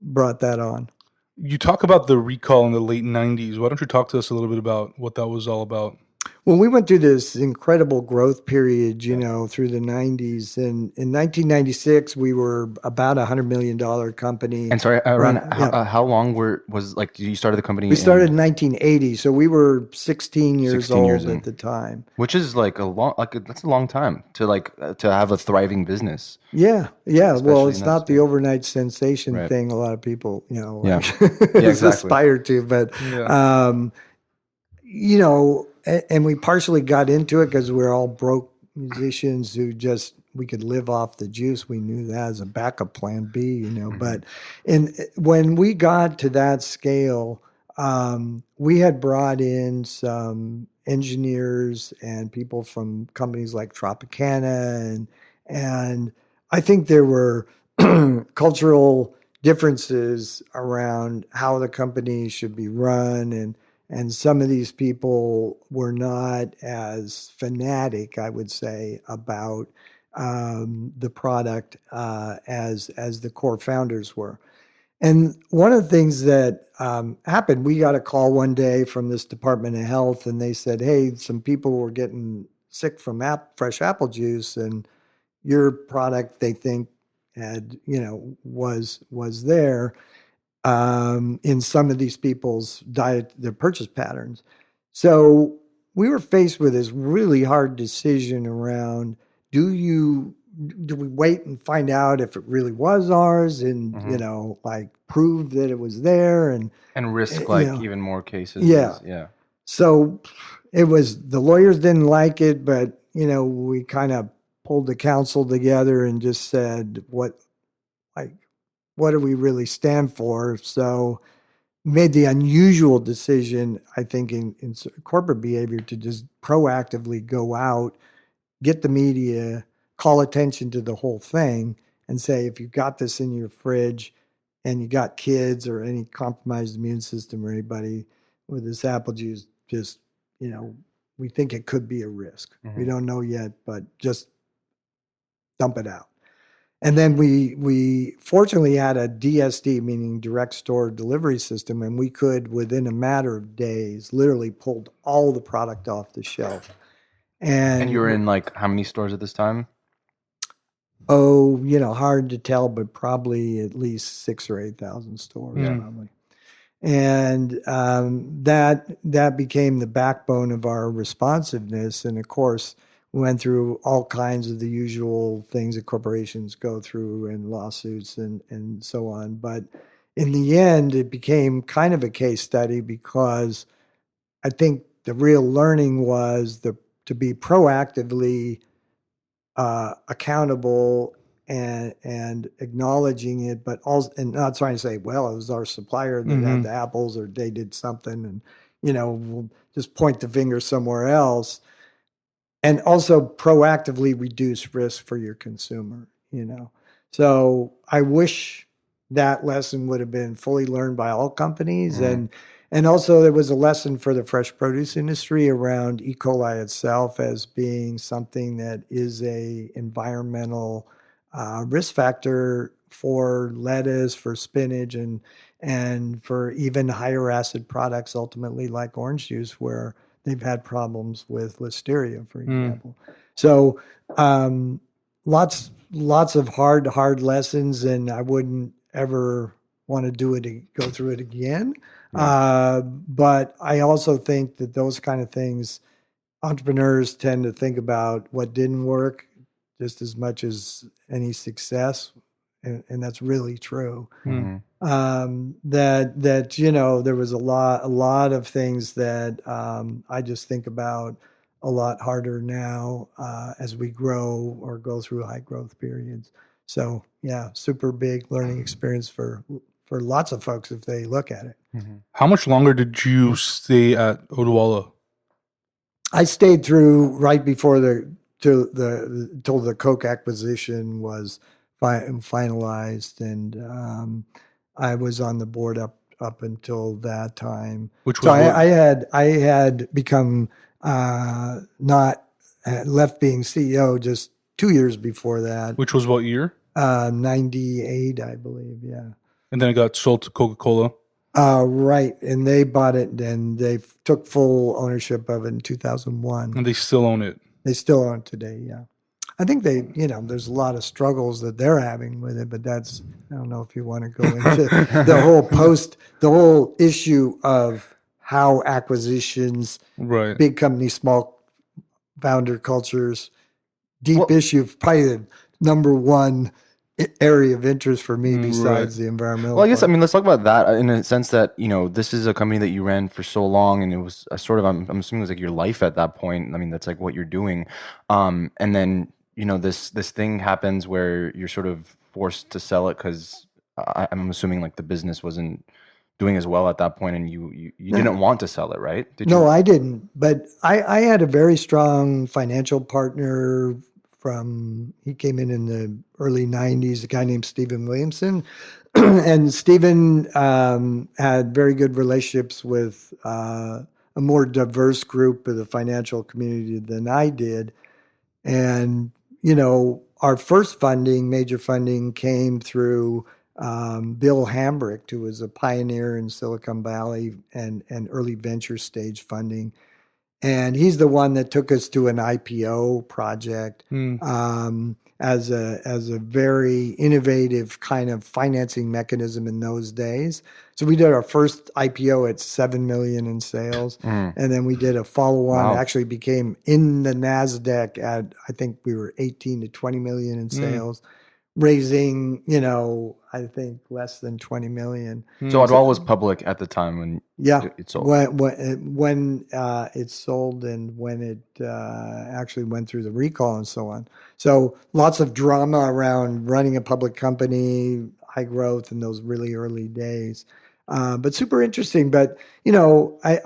brought that on. You talk about the recall in the late 90s. Why don't you talk to us a little bit about what that was all about? Well, we went through this incredible growth period, through the 90s. And in 1996, we were about $100 million company. And sorry, around Yeah. how long was like you started the company We started in in 1980, so we were 16 years 16 years old at in, the time. which is like a long that's a long time to to have a thriving business, Yeah, yeah. Well, especially in it's that not the space. overnight sensation Right. thing a lot of people, Yeah. like Yeah, exactly. aspire to. But, Yeah. um, and we partially got into it because we're all broke musicians who just we could live off the juice. We knew that as a backup plan B. Hmm. But when we got to that scale, we had brought in some engineers and people from companies like Tropicana, and I think there were cultural differences around how the company should be run, and some of these people were not as fanatic, I would say, about the product as the core founders were. And one of the things that happened, we got a call one day from this Department of Health, and they said, "Hey, some people were getting sick from fresh apple juice, and your product, they think, had was there." In some of these people's diet, their purchase patterns. So we were faced with this really hard decision around do we wait and find out if it really was ours and, Hmm. like prove that it was there and, And risk you like know, even more cases yeah. is yeah. So it was, the lawyers didn't like it, but, we kind of pulled the council together and just said, like, what do we really stand for? So made the unusual decision, I think, in corporate behavior to just proactively go out, get the media, call attention to the whole thing, and say, if you've got this in your fridge and you got kids or any compromised immune system or anybody with this apple juice, just, we think it could be a risk. We Hmm. don't know yet, but just dump it out. And then we fortunately had a DSD, meaning direct store delivery system, and we could, within a matter of days, literally pulled all the product off the shelf. And you were And in like how many stores at this time? oh, hard to tell, but probably at least 6 or 8 thousand stores, Yeah. probably. And that became the backbone of our responsiveness. And of course, we went through all kinds of the usual things that corporations go through and lawsuits and so on. But in the end, it became kind of a case study because I think the real learning was to be proactively accountable and acknowledging it, but also and not trying to say, well, it was our supplier that had Hmm. the apples or they did something, and we'll just point the finger somewhere else, and also proactively reduce risk for your consumer. So I wish that lesson would have been fully learned by all companies, Hmm. and also there was a lesson for the fresh produce industry around E. coli itself as being something that is a environmental risk factor for lettuce, for spinach, and for even higher acid products ultimately like orange juice, where they've had problems with listeria, for Mm. example. So um, lots of hard lessons, and I wouldn't ever want to go through it again. Yeah. But I also think that those kind of things, entrepreneurs tend to think about what didn't work just as much as any success, and that's really true. Mm. Hmm. That there was a lot of things that I just think about a lot harder now as we grow or go through high growth periods. So yeah, super big learning experience for lots of folks if they look at it. Hmm. How much longer did you stay at Odwalla? I stayed through right before till the Coke acquisition was finalized, and I was on the board up until that time. Which So was what? I had become not had left being CEO just 2 years before that, Which was what year? 98, I believe. Yeah. And then it got sold to Coca-Cola. Right. And they bought it and they took full ownership of it in 2001. And they still own it. They still own it today. Yeah. I think there's a lot of struggles that they're having with it, but I don't know if you want to go into the whole issue of how acquisitions, Right. big companies, small founder cultures, deep Well, issue, probably the number one area of interest for me Right. besides the environmental Well, I guess I part. mean let's talk about that in a sense that this is a company that you ran for so long, and it was a sort of I'm assuming it was like your life at that point. I mean that's like what you're doing, and then this thing happens where you're sort of forced to sell it because I'm assuming like the business wasn't doing as well at that point, and you didn't want to sell it, right? Did No, you? I didn't. But I had a very strong financial partner he came in the early 90s, a guy named Stephen Williamson. And Stephen had very good relationships with a more diverse group of the financial community than I did. And, our first major funding came through Bill Hambrick, who was a pioneer in Silicon Valley and early venture stage funding. And he's the one that took us to an IPO project Hmm. As a very innovative kind of financing mechanism in those days. So we did our first IPO at 7 million in sales, Mm, and then we did a follow-on. wow. Actually, became in the Nasdaq at I think we were 18 to 20 million in Hmm. sales, raising I think less than 20 million. So Hmm. Odwalla was public at the time when Yeah, it sold. when it sold and when it actually went through the recall and so on. So lots of drama around running a public company, high growth in those really early days, but super interesting. But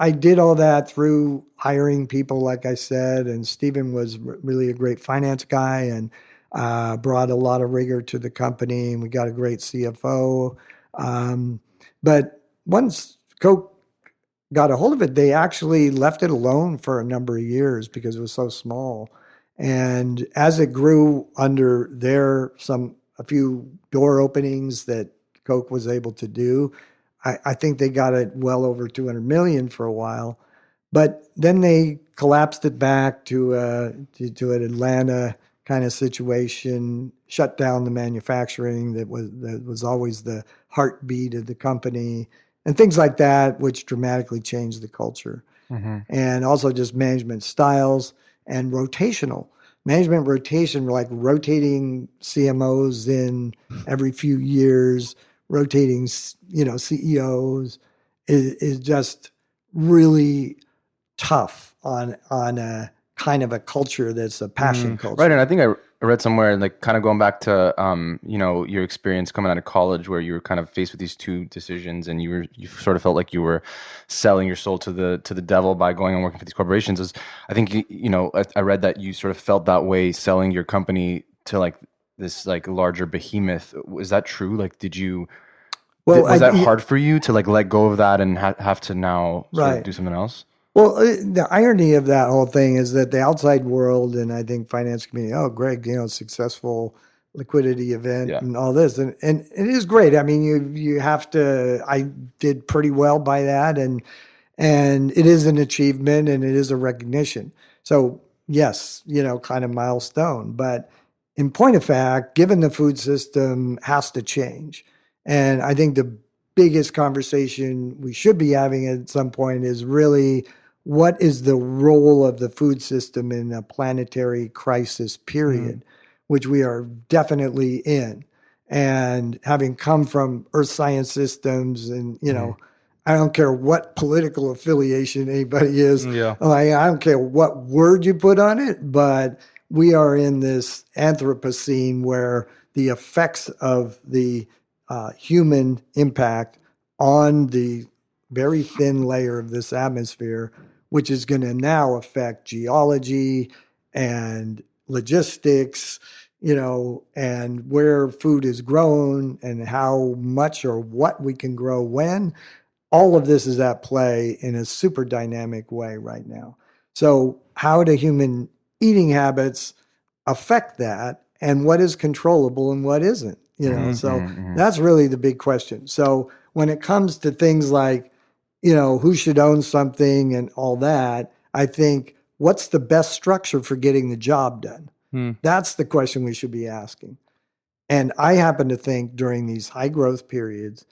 I did all that through hiring people, like I said, and Stephen was really a great finance guy and brought a lot of rigor to the company, and we got a great CFO. But once Coke got a hold of it, they actually left it alone for a number of years because it was so small. And as it grew under a few door openings that Coke was able to do, I think they got it well over 200 million for a while. But then they collapsed it back to an Atlanta kind of situation, shut down the manufacturing that was always the heartbeat of the company, and things like that, which dramatically changed the culture. Hmm. And also just management styles and rotational management rotation, like rotating CMOs in every few years, rotating CEOs is just really tough on a kind of a culture that's a passion Right, and culture. I think I read somewhere, like, kind of going back to, your experience coming out of college, where you were kind of faced with these two decisions, and you sort of felt like you were selling your soul to the devil by going and working for these corporations. I think I read that you sort of felt that way selling your company to like this like larger behemoth. Was that true? Like, Well, was that hard for you to like let go of that and have to now sort of right. do something else? Well, the irony of that whole thing is that the outside world and I think finance community, oh, Greg, successful liquidity event Yeah. and all this, and it is great. I mean, you have to. I did pretty well by that, and it is an achievement and it is a recognition. So yes, kind of milestone. But in point of fact, given the food system has to change, and I think the biggest conversation we should be having at some point is really what is the role of the food system in a planetary crisis Hmm. period, which we are definitely in. And having come from earth science systems and, Hmm. I don't care what political affiliation anybody is. Yeah. Like, I don't care what word you put on it, but we are in this Anthropocene where the effects of the human impact on the very thin layer of this atmosphere, which is going to now affect geology and logistics, and where food is grown and how much or what we can grow when. All of this is at play in a super dynamic way right now. So, how do human eating habits affect that? And what is controllable and what isn't? Hmm. So Hmm. that's really the big question. So when it comes to things like, you know, who should own something and all that, I think, what's the best structure for getting the job done? That's the question we should be asking. And I happen to think during these high growth periods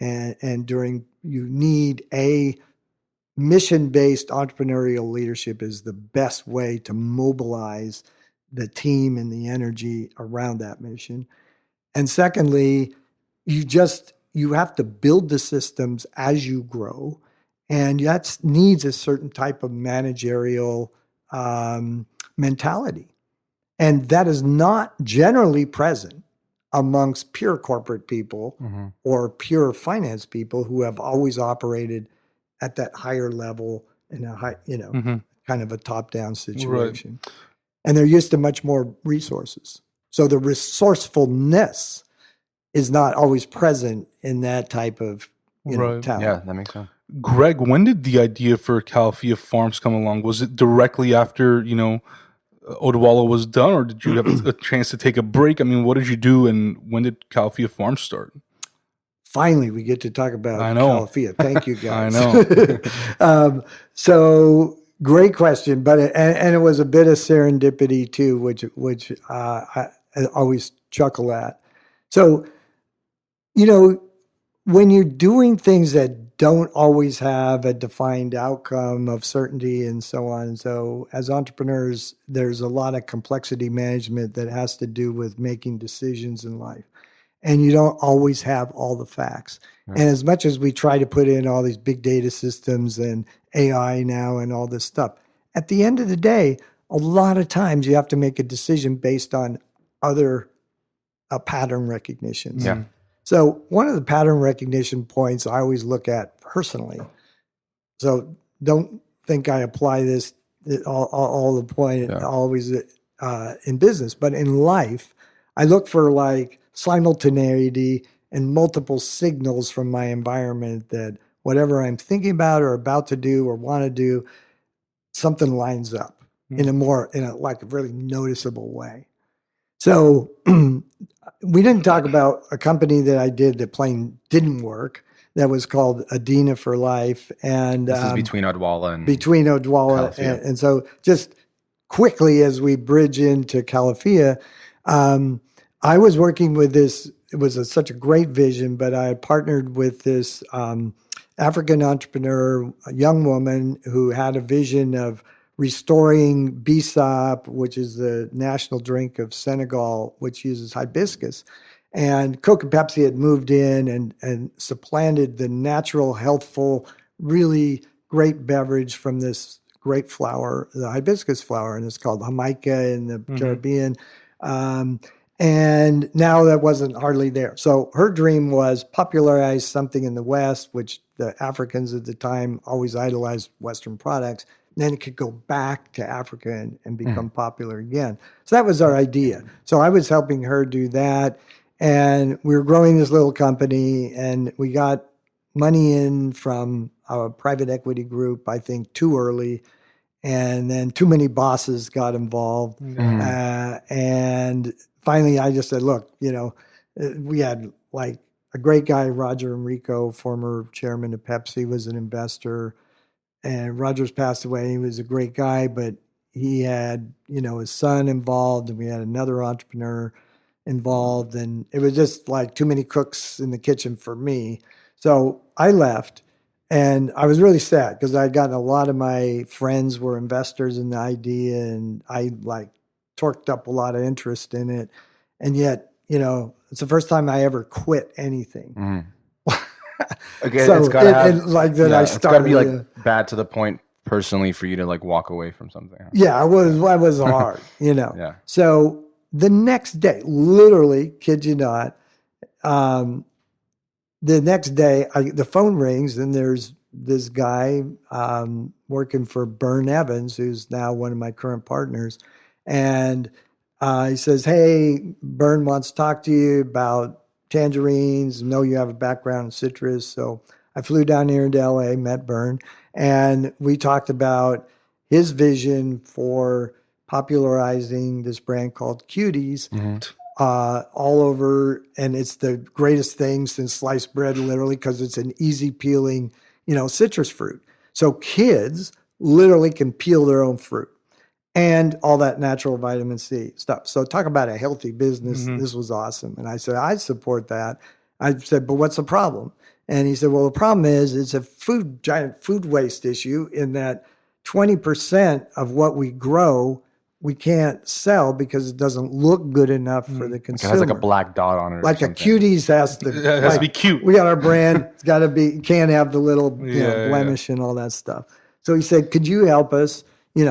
and during, you need a mission-based entrepreneurial leadership is the best way to mobilize the team and the energy around that mission. And secondly, you have to build the systems as you grow, and that needs a certain type of managerial mentality. And that is not generally present amongst pure corporate people or pure finance people who have always operated at that higher level in a high, kind of a top-down situation. Right. And they're used to much more resources. So the resourcefulness is not always present in that type of talent. Yeah, that makes sense. Greg, when did the idea for Califia Farms come along? Was it directly after, Odwalla was done, or did you have a chance to take a break? I mean, what did you do, and when did Califia Farms start? Finally, we get to talk about Califia. Thank you, guys. I know. So great question, but it was a bit of serendipity too, which I always chuckle at. So, when you're doing things that don't always have a defined outcome of certainty and so on. So as entrepreneurs, there's a lot of complexity management that has to do with making decisions in life. And you don't always have all the facts. Right. And as much as we try to put in all these big data systems and AI now and all this stuff, at the end of the day, a lot of times you have to make a decision based on other pattern recognitions. Yeah. So one of the pattern recognition points I always look at personally, so don't think I apply this all the point always in business, but in life, I look for like simultaneity and multiple signals from my environment that whatever I'm thinking about or about to do or want to do, something lines up in a like a really noticeable way. So we didn't talk about a company that I did that plain didn't work. That was called Adina for Life, and this is between Odwalla and so just quickly as we bridge into Califia, I was working with this. It was such a great vision, but I partnered with this African entrepreneur, a young woman who had a vision of restoring Bissap, which is the national drink of Senegal, which uses hibiscus. And Coke and Pepsi had moved in and supplanted the natural, healthful, really great beverage from this great flower, the hibiscus flower, and it's called Jamaica in the Caribbean. And now that wasn't hardly there. So her dream was popularize something in the West, which the Africans at the time always idolized Western products. Then it could go back to Africa and become popular again. So that was our idea. So I was helping her do that. And we were growing this little company, and we got money in from a private equity group, I think, too early. And then too many bosses got involved. And finally, I just said, look, we had like a great guy, Roger Enrico, former chairman of Pepsi, was an investor. And Roger's passed away. He was a great guy, but he had, his son involved, and we had another entrepreneur involved. And it was just like too many cooks in the kitchen for me. So I left, and I was really sad because I'd gotten a lot of my friends were investors in the idea, and I like torqued up a lot of interest in it. And yet, it's the first time I ever quit anything. Okay, so it's gotta have it's gotta be like bad to the point personally for you to like walk away from something. Yeah, it was hard, Yeah. So the next day, literally, kid you not, the next day the phone rings and there's this guy working for Bern Evans, who's now one of my current partners, and he says, "Hey, Bern wants to talk to you about tangerines. Know you have a background in citrus." So I flew down here into LA, met Bern, and we talked about his vision for popularizing this brand called Cuties all over, and it's the greatest thing since sliced bread, literally, because it's an easy peeling, citrus fruit. So kids literally can peel their own fruit and all that natural vitamin C stuff. So talk about a healthy business. This was awesome. And I said, I support that. I said, but what's the problem? And he said, well, the problem is it's a giant food waste issue in that 20% of what we grow, we can't sell because it doesn't look good enough for the It consumer. has like a black dot on it. Or Like a something. cuties has to, It has to be cute. We got our brand. It's got to be, can't have the little Yeah, blemish and all that stuff. So he said, could you help us,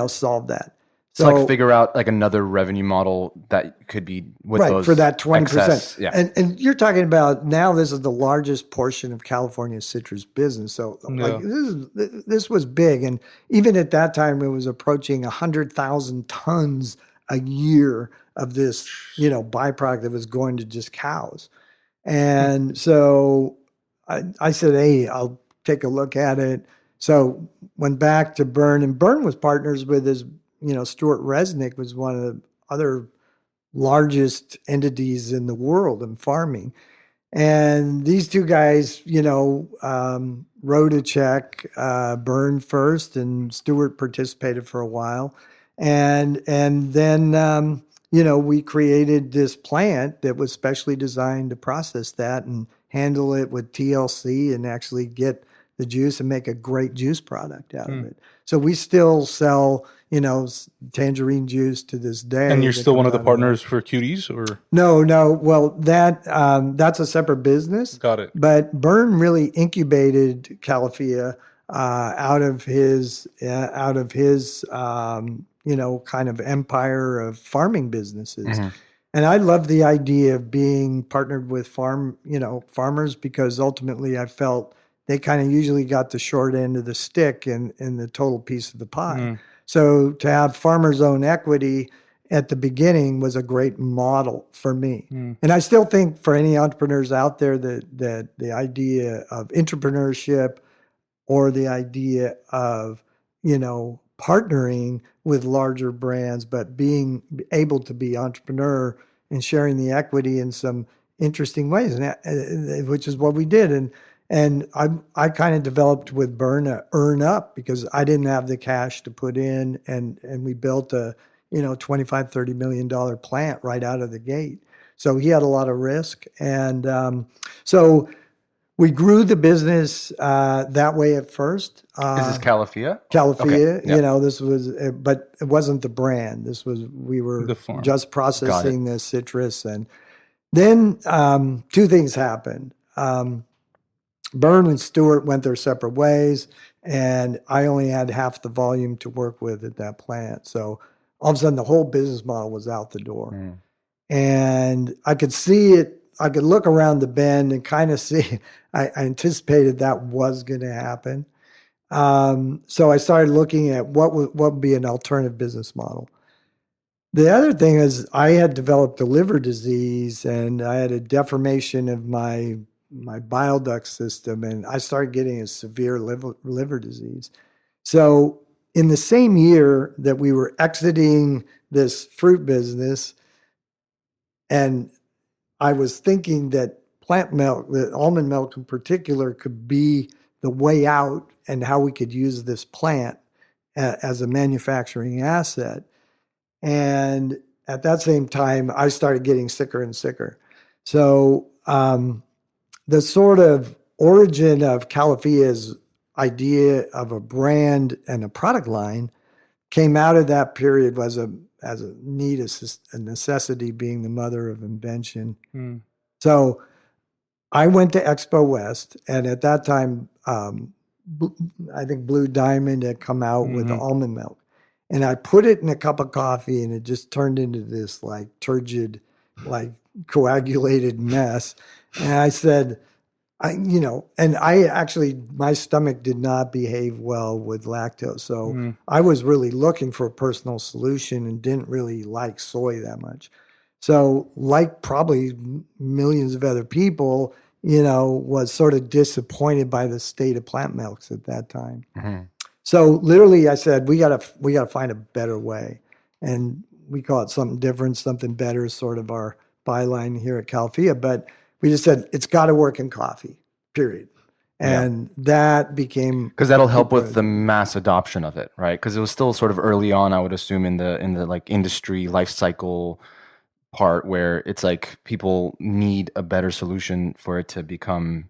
solve that? So like figure out like another revenue model that could be with right those for that 20%. excess, yeah. And you're talking about now this is the largest portion of California's citrus business. So like this was big. And even at that time, it was approaching 100,000 tons a year of this, byproduct that was going to just cows. And so I said, hey, I'll take a look at it. So went back to Bern, and Bern was partners with his, Stuart Resnick was one of the other largest entities in the world in farming. And these two guys, wrote a check, Bern first, and Stuart participated for a while. And then, we created this plant that was specially designed to process that and handle it with TLC and actually get the juice and make a great juice product out of it. So we still sell, tangerine juice to this day. And you're still one of the partners for Cuties, or? No. Well, that's a separate business. Got it. But Bern really incubated Califia out of his kind of empire of farming businesses. And I love the idea of being partnered with farmers, because ultimately I felt they kind of usually got the short end of the stick in the total piece of the pie. So to have farmers own equity at the beginning was a great model for me. And I still think for any entrepreneurs out there that the idea of entrepreneurship or the idea of, partnering with larger brands, but being able to be entrepreneur and sharing the equity in some interesting ways, and which is what we did. And I kind of developed with Bern a earn up, because I didn't have the cash to put in, and we built a $25-30 million plant right out of the gate. So he had a lot of risk, and so we grew the business that way at first. Is this Califia? Califia, Okay. this was, but it wasn't the brand. We were The farm. just processing the citrus, and then two things happened. Bern and Stewart went their separate ways, and I only had half the volume to work with at that plant. So all of a sudden, the whole business model was out the door. And I could see it. I could look around the bend and kind of see, I anticipated that was going to happen. So I started looking at what would be an alternative business model. The other thing is I had developed a liver disease, and I had a deformation of my bile duct system, and I started getting a severe liver disease. So in the same year that we were exiting this fruit business, and I was thinking that plant milk, that almond milk in particular, could be the way out, and how we could use this plant as a manufacturing asset. And at that same time, I started getting sicker and sicker. So the sort of origin of Califia's idea of a brand and a product line came out of that period as a need, a necessity being the mother of invention. So I went to Expo West, and at that time, I think Blue Diamond had come out with the almond milk. And I put it in a cup of coffee, and it just turned into this like turgid, like coagulated mess. And I said, and I actually, my stomach did not behave well with lactose. So I was really looking for a personal solution and didn't really like soy that much. So like probably millions of other people, was sort of disappointed by the state of plant milks at that time. So literally I said, we gotta find a better way. And we call it something different, something better is sort of our byline here at Califia, but we just said it's got to work in coffee, period. And that became because that'll a key help with the priority. mass adoption of it, right? Because it was still sort of early on, I would assume, in the like industry life cycle part where it's like people need a better solution for it to become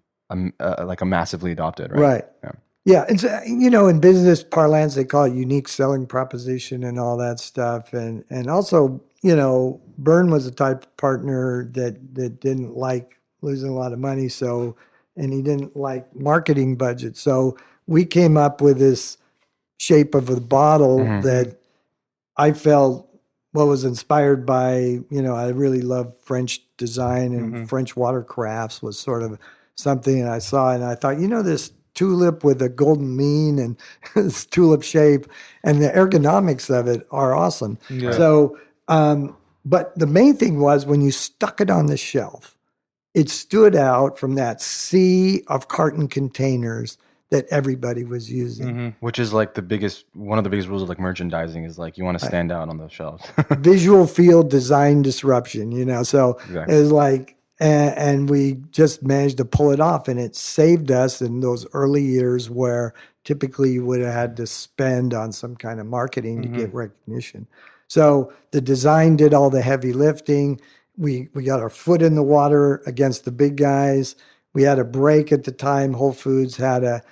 like a massively adopted, right? Right. Yeah. Yeah, it's in business parlance they call it unique selling proposition and all that stuff, and also Byrne was the type of partner that didn't like losing a lot of money, and he didn't like marketing budget, so we came up with this shape of a bottle that I felt was inspired by I really love French design and French watercrafts was sort of something I saw and I thought this tulip with a golden mean and this tulip shape and the ergonomics of it are awesome. Yeah. So, but the main thing was when you stuck it on the shelf, it stood out from that sea of carton containers that everybody was using. Which is like one of the biggest rules of like merchandising is like you want to stand out on those shelves. Visual field design disruption, So Exactly. it was like, and we just managed to pull it off, and it saved us in those early years where typically you would have had to spend on some kind of marketing to get recognition. So the design did all the heavy lifting. We got our foot in the water against the big guys. We had a break at the time. Whole Foods had a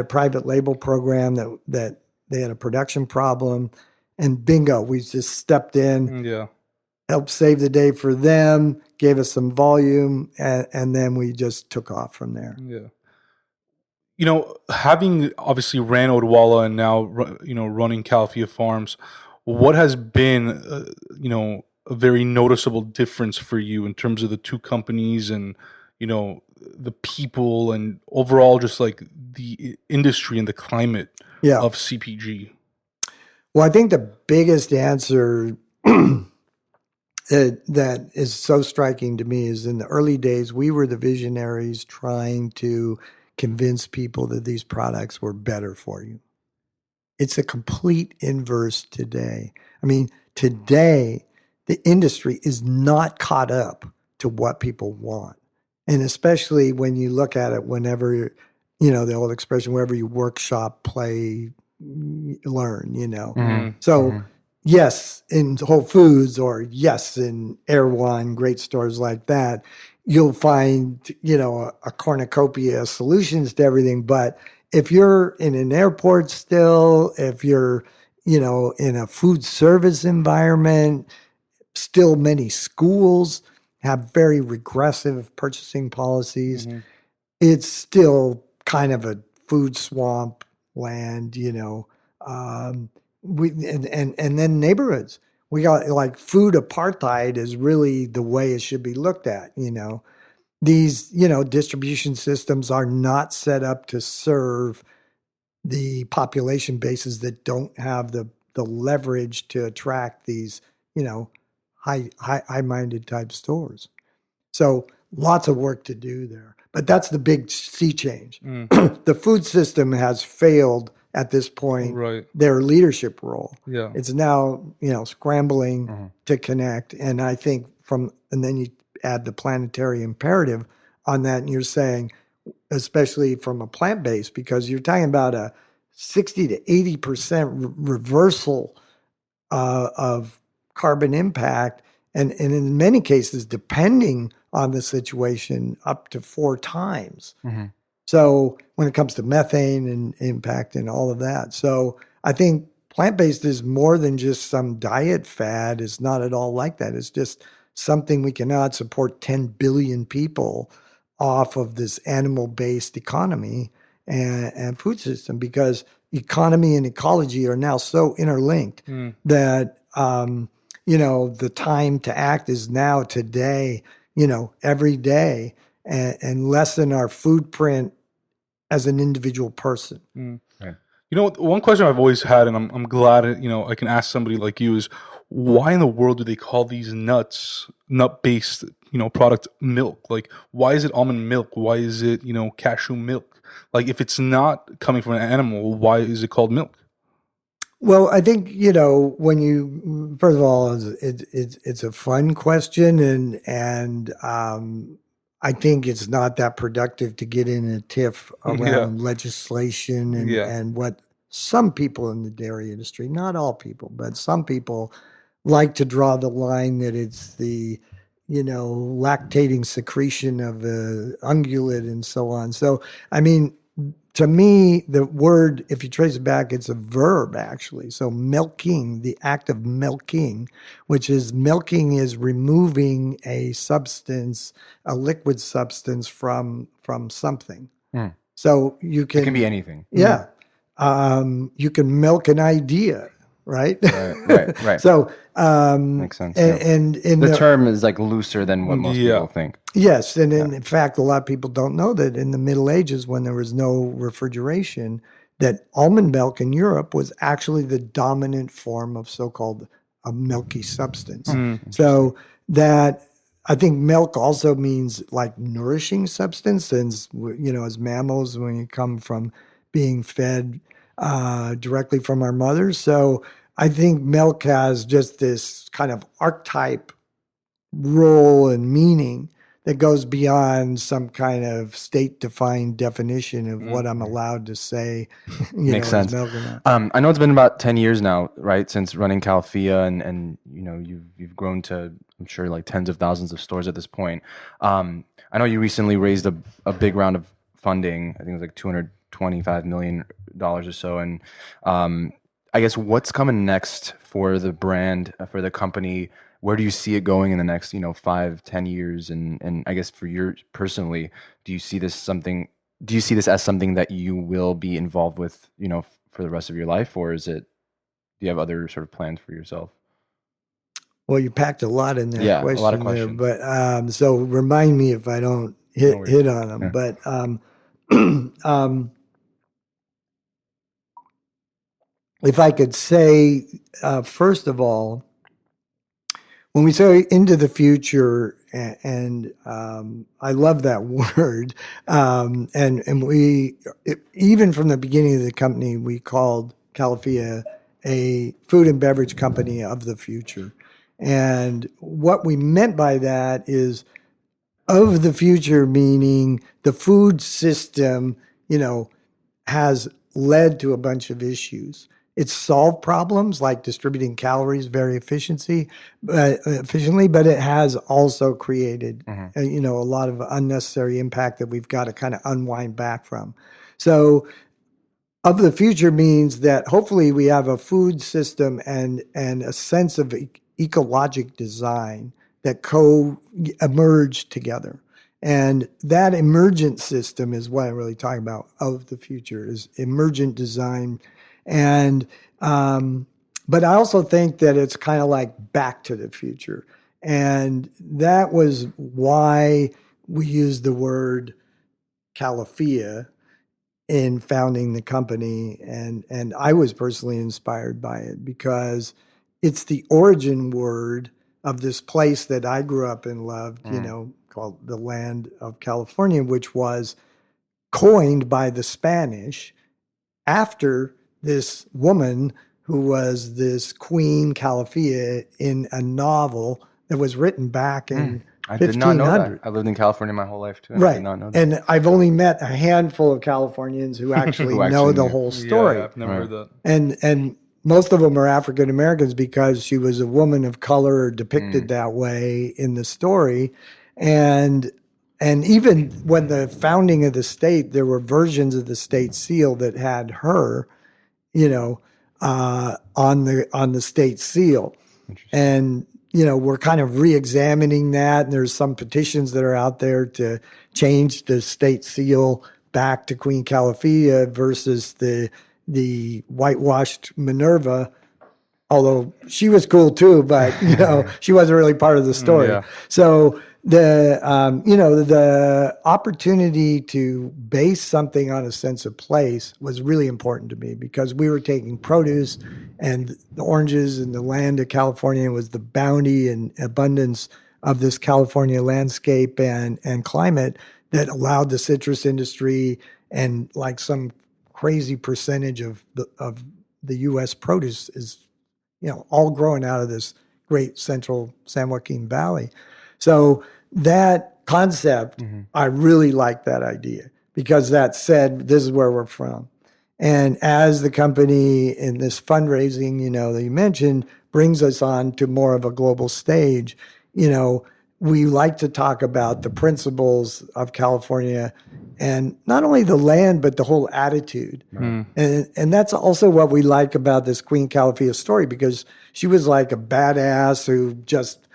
private label program that they had a production problem. And bingo, we just stepped in, Yeah. helped save the day for them, gave us some volume, and then we just took off from there. Yeah. Having obviously ran Odwalla and now, running Califia Farms, what has been, a very noticeable difference for you in terms of the two companies and, the people and overall just like the industry and the climate Yeah. of CPG? Well, I think the biggest answer that is so striking to me is in the early days, we were the visionaries trying to convince people that these products were better for you. It's a complete inverse today. I mean, today, the industry is not caught up to what people want. And especially when you look at it whenever, the old expression, wherever you workshop, play, learn. So, yes, in Whole Foods or yes, in Erewhon, great stores like that, you'll find, a cornucopia of solutions to everything. But if you're in an airport still, if you're, in a food service environment, still many schools have very regressive purchasing policies. It's still kind of a food swamp land, and then neighborhoods. We got like food apartheid is really the way it should be looked at, These, distribution systems are not set up to serve the population bases that don't have the leverage to attract these, high-minded type stores. So lots of work to do there. But that's the big sea change. The food system has failed at this point, Right. their leadership role. Yeah. It's now, scrambling to connect. And I think and then you add the planetary imperative on that, and you're saying, especially from a plant-based, because you're talking about a 60 to 80% reversal of carbon impact, and in many cases, depending on the situation, up to 4 times. So when it comes to methane and impact and all of that. So I think plant-based is more than just some diet fad. It's not at all like that. It's just something we cannot support 10 billion people off of this animal-based economy and food system, because economy and ecology are now so interlinked that, the time to act is now today, every day, and lessen our footprint as an individual person. Right. One question I've always had, and I'm glad I can ask somebody like you, is why in the world do they call these nut-based product milk? Like, why is it almond milk? Why is it cashew milk? Like, if it's not coming from an animal, why is it called milk? Well, I think, when you, first of all, it's a fun question, and I think it's not that productive to get in a tiff Yeah, around legislation and yeah. and what some people in the dairy industry, not all people, but some people like to draw the line that it's the, lactating secretion of the ungulate and so on. So, I mean, to me, the word, if you trace it back, it's a verb actually. So milking, the act of milking, which is milking is removing a substance, a liquid substance from something. Mm. So you It can be can, anything. yeah, you can milk an idea, right? Right, right, right. So, Makes sense. Yeah. and in The the term is like looser than what most Yeah. people think. yes, and Yeah. in fact, a lot of people don't know that in the Middle Ages, when there was no refrigeration, that almond milk in Europe was actually the dominant form of so-called a milky substance. Mm. Interesting. So that I think milk also means like nourishing substance, and as mammals, when you come from being fed directly from our mothers. So I think milk has just this kind of archetype role and meaning that goes beyond some kind of state-defined definition of what I'm allowed to say, Makes is sense. milk or not. I know it's been about 10 years now, right, since running Califia, and you've grown to, I'm sure, like tens of thousands of stores at this point. I know you recently raised a big round of funding. I think it was like $225 million or so, and I guess what's coming next for the brand, for the company? Where do you see it going in the next, 5, 10 years? And I guess for your personally, do you see this something? Do you see this as something that you will be involved with, for the rest of your life, or do you have other sort of plans for yourself? Well, you packed a lot in that Yeah, a lot of question there, questions. but so remind me if I don't No hit worries. hit on them. Yeah. But if I could say, first of all, when we say into the future, and I love that word, and even from the beginning of the company, we called Califia a food and beverage company of the future. And what we meant by that is of the future, meaning the food system, has led to a bunch of issues. It's solved problems like distributing calories very efficiently, but it has also created, Hmm. a lot of unnecessary impact that we've got to kind of unwind back from. So, of the future means that hopefully we have a food system and a sense of ecologic design that co-emerge together. And that emergent system is what I'm really talking about of the future is emergent design. And but I also think that it's kind of like back to the future. And that was why we used the word Califia in founding the company, and I was personally inspired by it because it's the origin word of this place that I grew up and loved, called the land of California, which was coined by the Spanish after this woman who was this Queen Califia in a novel that was written back in I did not know that. 1500. I lived in California my whole life too, and I did Right. not know that. And I've only met a handful of Californians who actually Who know actually the knew? whole Yeah, story. I've never Right. heard that. And most of them are African Americans because she was a woman of color depicted that way in the story. And even when the founding of the state, there were versions of the state seal that had her, on the state seal. Interesting. And, we're kind of re-examining that. And there's some petitions that are out there to change the state seal back to Queen Califia versus the whitewashed Minerva, although she was cool too, but she wasn't really part of the story. Yeah. So the opportunity to base something on a sense of place was really important to me because we were taking produce and the oranges and the land of California was the bounty and abundance of this California landscape and climate that allowed the citrus industry and like some crazy percentage of the U.S. produce is, all growing out of this great central San Joaquin Valley. So that concept, I really like that idea, because that said, this is where we're from. And as the company in this fundraising, that you mentioned, brings us on to more of a global stage, we like to talk about the principles of California, and not only the land, but the whole attitude. And that's also what we like about this Queen Califia story, because she was like a badass who just,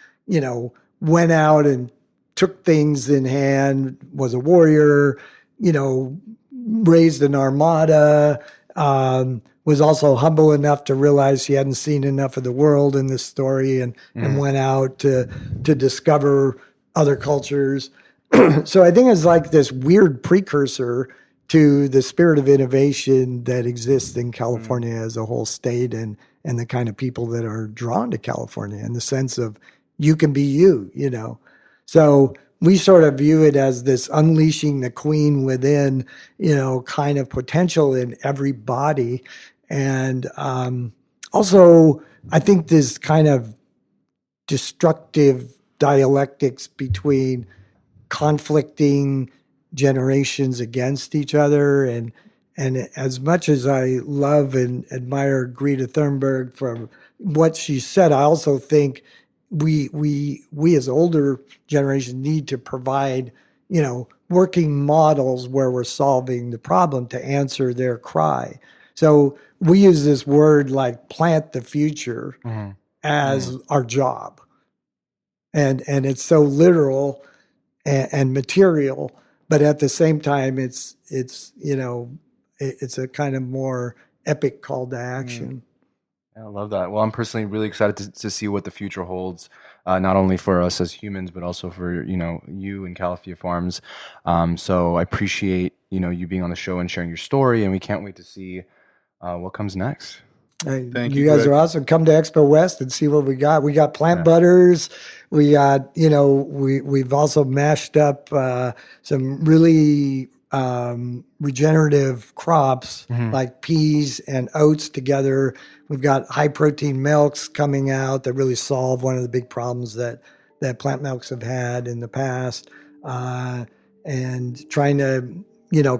went out and took things in hand, was a warrior, raised an armada, was also humble enough to realize she hadn't seen enough of the world in this story, and went out to discover other cultures. So I think it's like this weird precursor to the spirit of innovation that exists in California as a whole state, and the kind of people that are drawn to California, in the sense of you can be you. So we sort of view it as this unleashing the queen within, kind of potential in everybody. And also, I think this kind of destructive dialectics between conflicting generations against each other. And as much as I love and admire Greta Thunberg for what she said, I also think we as older generation need to provide, working models where we're solving the problem to answer their cry. So we use this word like plant the future as our job. And it's so literal and material, but at the same time, it's a kind of more epic call to action. Yeah, I love that. Well, I'm personally really excited to see what the future holds, not only for us as humans, but also for, you and Califia Farms. So I appreciate, you being on the show and sharing your story, and we can't wait to see what comes next. Thank You you, guys Greg. are awesome. Come to Expo West and see what we got. We got plant butters. We got, we've also mashed up some really regenerative crops like peas and oats together. We've got high protein milks coming out that really solve one of the big problems that plant milks have had in the past, and trying to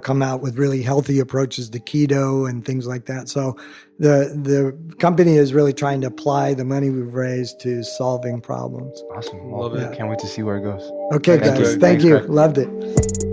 come out with really healthy approaches to keto and things like that. So the company is really trying to apply the money we've raised to solving problems. Awesome. Love Well, it. can't wait to see where it goes. Okay, Thanks, guys. Greg. Thank Thanks, you. Greg. Loved it.